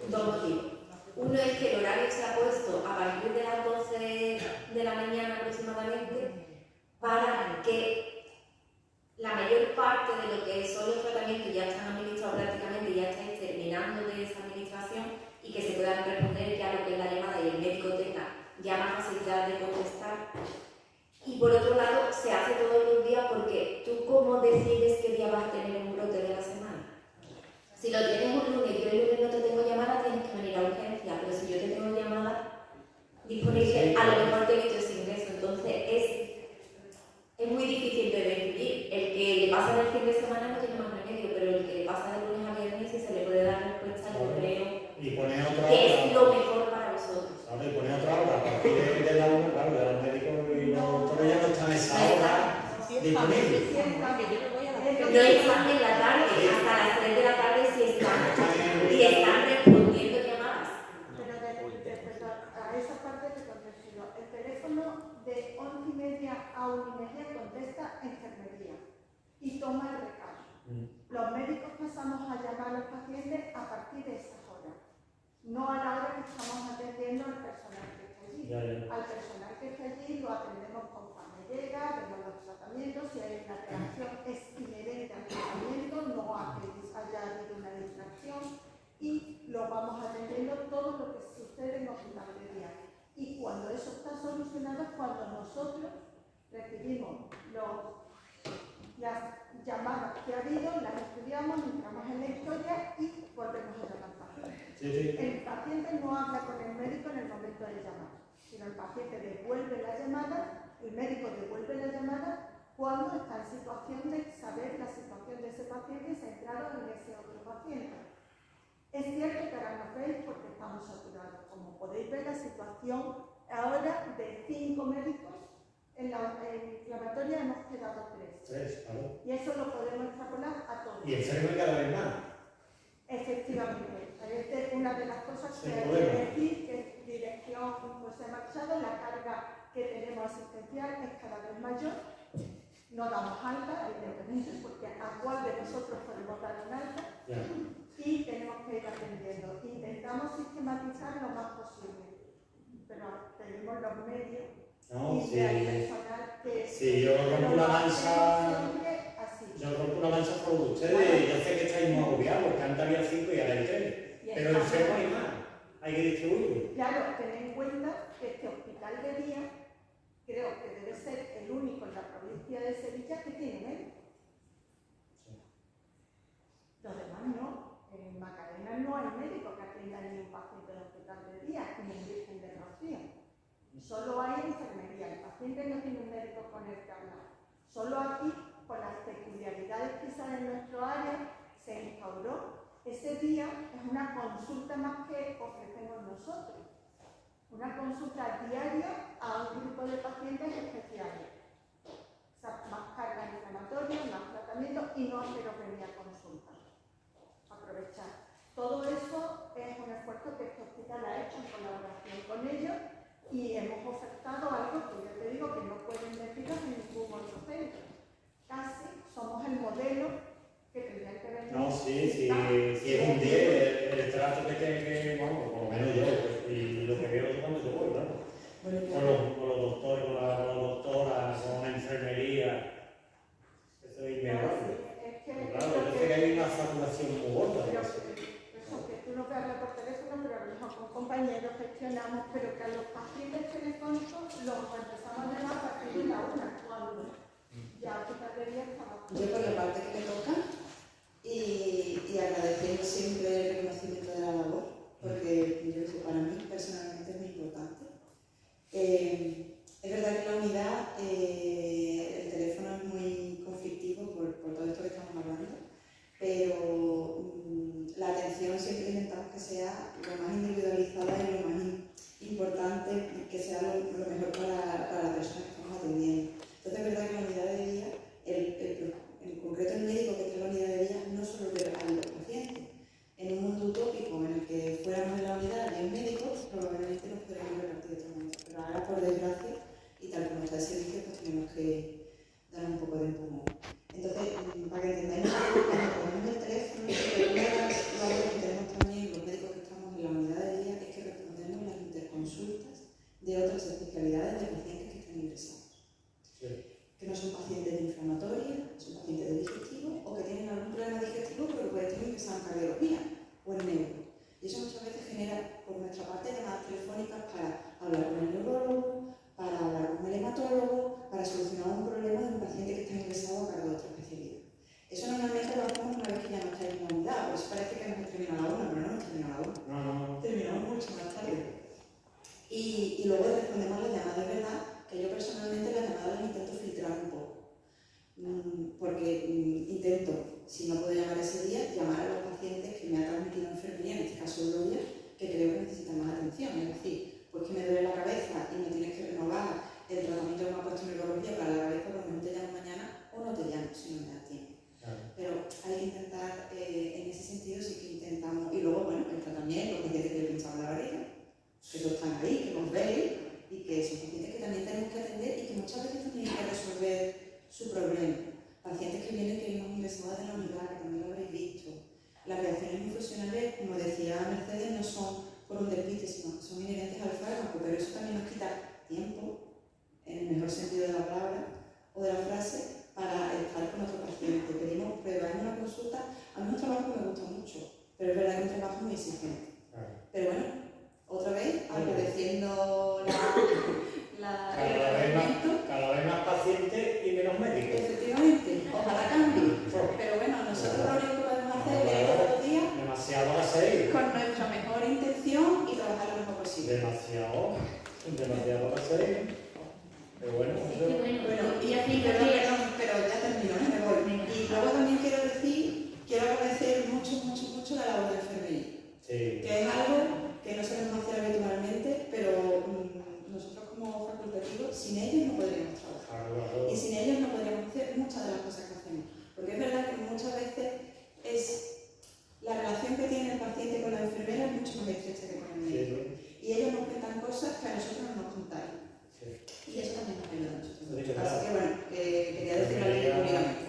dos motivos. Uno es que el horario se ha puesto a partir de las 12 de la mañana aproximadamente para que la mayor parte de lo que son los tratamientos ya están administrados prácticamente, ya estáis terminando de esa administración y que se puedan responder ya lo que es la llamada y el médico tenga ya más facilidad de contestar. Y por otro lado, se hace todos los días porque tú cómo decides qué día vas a tener un brote de la semana. Si lo tienes un lunes y yo el lunes no te tengo llamada, tienes que venir a urgencia, pero si yo te tengo llamada disponible, a lo mejor te evito ese ingreso. Entonces es muy difícil de decidir. El que le pasa el fin de semana no tiene más remedio, pero el que le pasa de lunes a viernes, si se le puede dar respuesta, yo creo que es lo mejor para vosotros. Claro, y poner otra hora, a partir de la 1, claro, ya los médicos y los doctores ya no están a esa hora disponibles. No están en la tarde, hasta las 3 de la tarde sí están, y están respondiendo llamadas. Pero a esa parte te contesto. El teléfono de 11:30 a 1:30 contesta enfermería y toma el recado. Los médicos pasamos a llamar a los pacientes a partir de esas horas, no a la hora que estamos atendiendo al personal que está allí. Al personal que está allí lo atendemos conforme llega, vemos los tratamientos, si hay una reacción es inherente al tratamiento, no a que haya habido una distracción, y lo vamos atendiendo todo lo que sucede en hospital de día. Y cuando eso está solucionado es cuando nosotros recibimos las llamadas que ha habido, las estudiamos, entramos en la historia y volvemos a llamar. El paciente no habla con el médico en el momento de llamar, sino el paciente devuelve la llamada, el médico devuelve la llamada cuando está en situación de saber la situación de ese paciente y centrado en ese otro paciente. Es cierto que ahora nos veis porque estamos saturados. Como podéis ver, la situación ahora de 5 médicos en la inflamatoria hemos quedado 3. 3, claro. Y eso lo podemos extrapolar a todos. Y enfermo cada vez más. Efectivamente. Esta es una de las cosas que Sí, hay bueno. que decir, que dirección se ha marchado, la carga que tenemos asistencial es cada vez mayor. No damos alta, evidentemente, porque a cuál de nosotros podemos dar un alta. Ya. Y tenemos que ir atendiendo. Intentamos sistematizar lo más posible, pero tenemos los medios No, y sí. hay personal que Sí, yo rompo una lanza. Yo rompo una lanza por ustedes. Yo sé que estáis muy agobiados, porque antes había 5 y ahora hay 3. Pero el enfermo hay más. Hay que distribuirlo. Claro, tened en cuenta que este hospital de día creo que debe ser el único en la provincia de Sevilla que tiene médico. Los demás no. En Macarena no hay médico que atienda ni un paciente de hospital de día, ni en Virgen del Rocío. Solo hay enfermería. El paciente no tiene un médico con el que hablar. Solo aquí, por las peculiaridades quizás en nuestro área, se instauró. Ese día es una consulta más que ofrecemos nosotros. Una consulta diaria a un grupo de pacientes especiales. O sea, más carga inflamatoria, más tratamiento y no haceros venir a consulta. Aprovechar. Todo eso es un esfuerzo que este hospital ha hecho en colaboración con ellos y hemos ofertado algo que yo te digo que no pueden deciros en ningún otro centro. Casi somos el modelo que tendrían que venir. No, sí, es un 10 el trato que tiene que, vamos, por lo menos yo, pues, y lo que veo cuando yo voy, claro. Con los doctores, con la doctora, con la enfermería. Eso es innegable. Claro, yo sé que hay una saturación muy gorda. Eso, que tú no puedes hablar por teléfono, pero a lo mejor con compañeros gestionamos, pero que a los pacientes telefónicos los empezamos a llamar a partir de la 1, cuando ya hospital de día estaba. Yo por la parte que me toca y agradeciendo siempre el reconocimiento de la labor, porque yo sé, para mí personalmente es muy importante. Es verdad que en la unidad el teléfono es muy conflictivo por todo esto que estamos hablando, pero la atención siempre intentamos que sea lo más individualizada y lo más importante, que sea lo mejor para la persona que estamos atendiendo. Entonces es verdad que la unidad de día, en concreto el médico que está en la unidad de día, no solo ve a los pacientes. En un mundo utópico en el que fuéramos en la unidad 10 médicos, probablemente nos podríamos repartir de otra manera. Pero ahora, por desgracia, y tal como está el servicio, pues tenemos que dar un poco de empujón. Entonces, para que entendáis, cuando ponemos el teléfono, una de las labores que tenemos también los médicos que estamos en la unidad de día es que respondemos las interconsultas de otras especialidades de pacientes que están ingresados. Sí. Que no son pacientes de inflamatoria, son pacientes de digestivo o que tienen algún problema digestivo pero que pueden tener ingresado en cardiología o en neuro. Y eso muchas veces genera, por nuestra parte, llamadas telefónicas para hablar con el neurólogo, para hablar con el hematólogo, para solucionar un problema de un paciente que está ingresado a cargo de otra especialidad. Eso normalmente lo hacemos una vez que ya no estáis en la unidad, por eso parece que hemos terminado la 1, pero no hemos terminado la 1. Terminamos mucho más tarde. Y luego respondemos las llamadas, es verdad que yo personalmente las llamadas las intento filtrar un poco. Porque intento, si no puedo llamar ese día, llamar a los pacientes que me ha transmitido enfermería, en este caso Gloria, que creo que necesitan más atención. Es decir, pues que me duele la cabeza y me tienes que renovar el tratamiento que me ha puesto neurología para la cabeza, pues no te llamo mañana o no te llamo si no me da tiempo. Claro. Pero hay que intentar, en ese sentido sí que intentamos, y luego bueno, el tratamiento, los pacientes que le pinchamos la barriga, que todos están ahí, que los veis, y que son pacientes que también tenemos que atender y que muchas veces también hay que resolver su problema. Pacientes que vienen que hemos ingresado de la unidad, que también lo habréis visto. Las reacciones infusionales, como decía Mercedes, no son por un despiste, sino que son inherentes al fármaco, pero eso también nos quita tiempo, en el mejor sentido de la palabra o de la frase, para estar con otro paciente. Pedimos pruebas en una consulta. A mí un trabajo que me gusta mucho, pero es verdad que es un trabajo muy exigente. Pero bueno, otra vez, agradeciendo cada vez más pacientes y menos médicos. Efectivamente, ojalá cambie. Pero bueno, nosotros lo único que podemos hacer es todos los días demasiado a 6. con con nuestra mejor intención y trabajar lo mejor posible. Demasiado para ser. Pero bueno, y así, perdón, pero ya termino, me voy. Y luego también quiero agradecer mucho la labor de enfermería, que es algo que no solemos hacer habitualmente, pero nosotros como facultativos, sin ellos no podríamos trabajar. Y sin ellos no podríamos hacer muchas de las cosas que hacemos. Porque es verdad que muchas veces la relación que tiene el paciente con la enfermera es mucho más estrecha que con el médico. Y ellos nos cuentan cosas que a nosotros no nos contáis. Y eso también nos ayuda mucho. Así que bueno, quería decirlo aquí públicamente.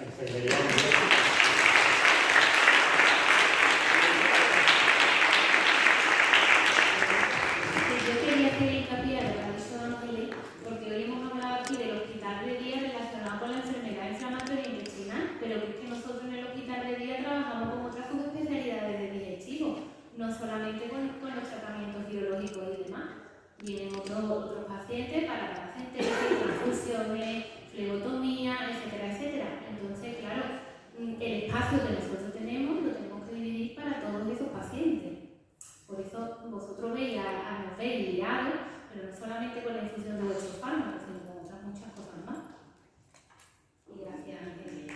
Yo quería hacer hincapié en lo que ha dicho Ángeles, porque hoy hemos hablado aquí del hospital de día relacionado con la enfermedad inflamatoria intestinal, pero que es que nosotros en el hospital de día trabajamos con otras subespecialidades de digestivo, no solamente con los tratamientos biológicos y demás. Vienen otros pacientes para paracentesis, transfusiones, flebotomía, etcétera. Entonces, claro, el espacio que nosotros tenemos lo tenemos que dividir para todos esos pacientes. Por eso vosotros nos veis liados, pero no solamente con la infusión de vuestros fármacos, sino con otras muchas cosas más. Y gracias, Ángel.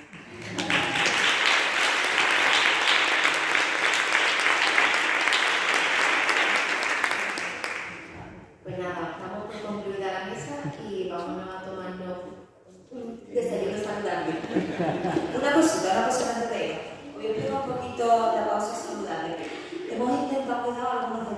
Pues nada, damos por concluida la mesa y vámonos a tomarnos un desayuno saludable. Una cosita antes de ir. Voy a explicar un poquito la pausa saludable. Hemos intentado cuidar algunos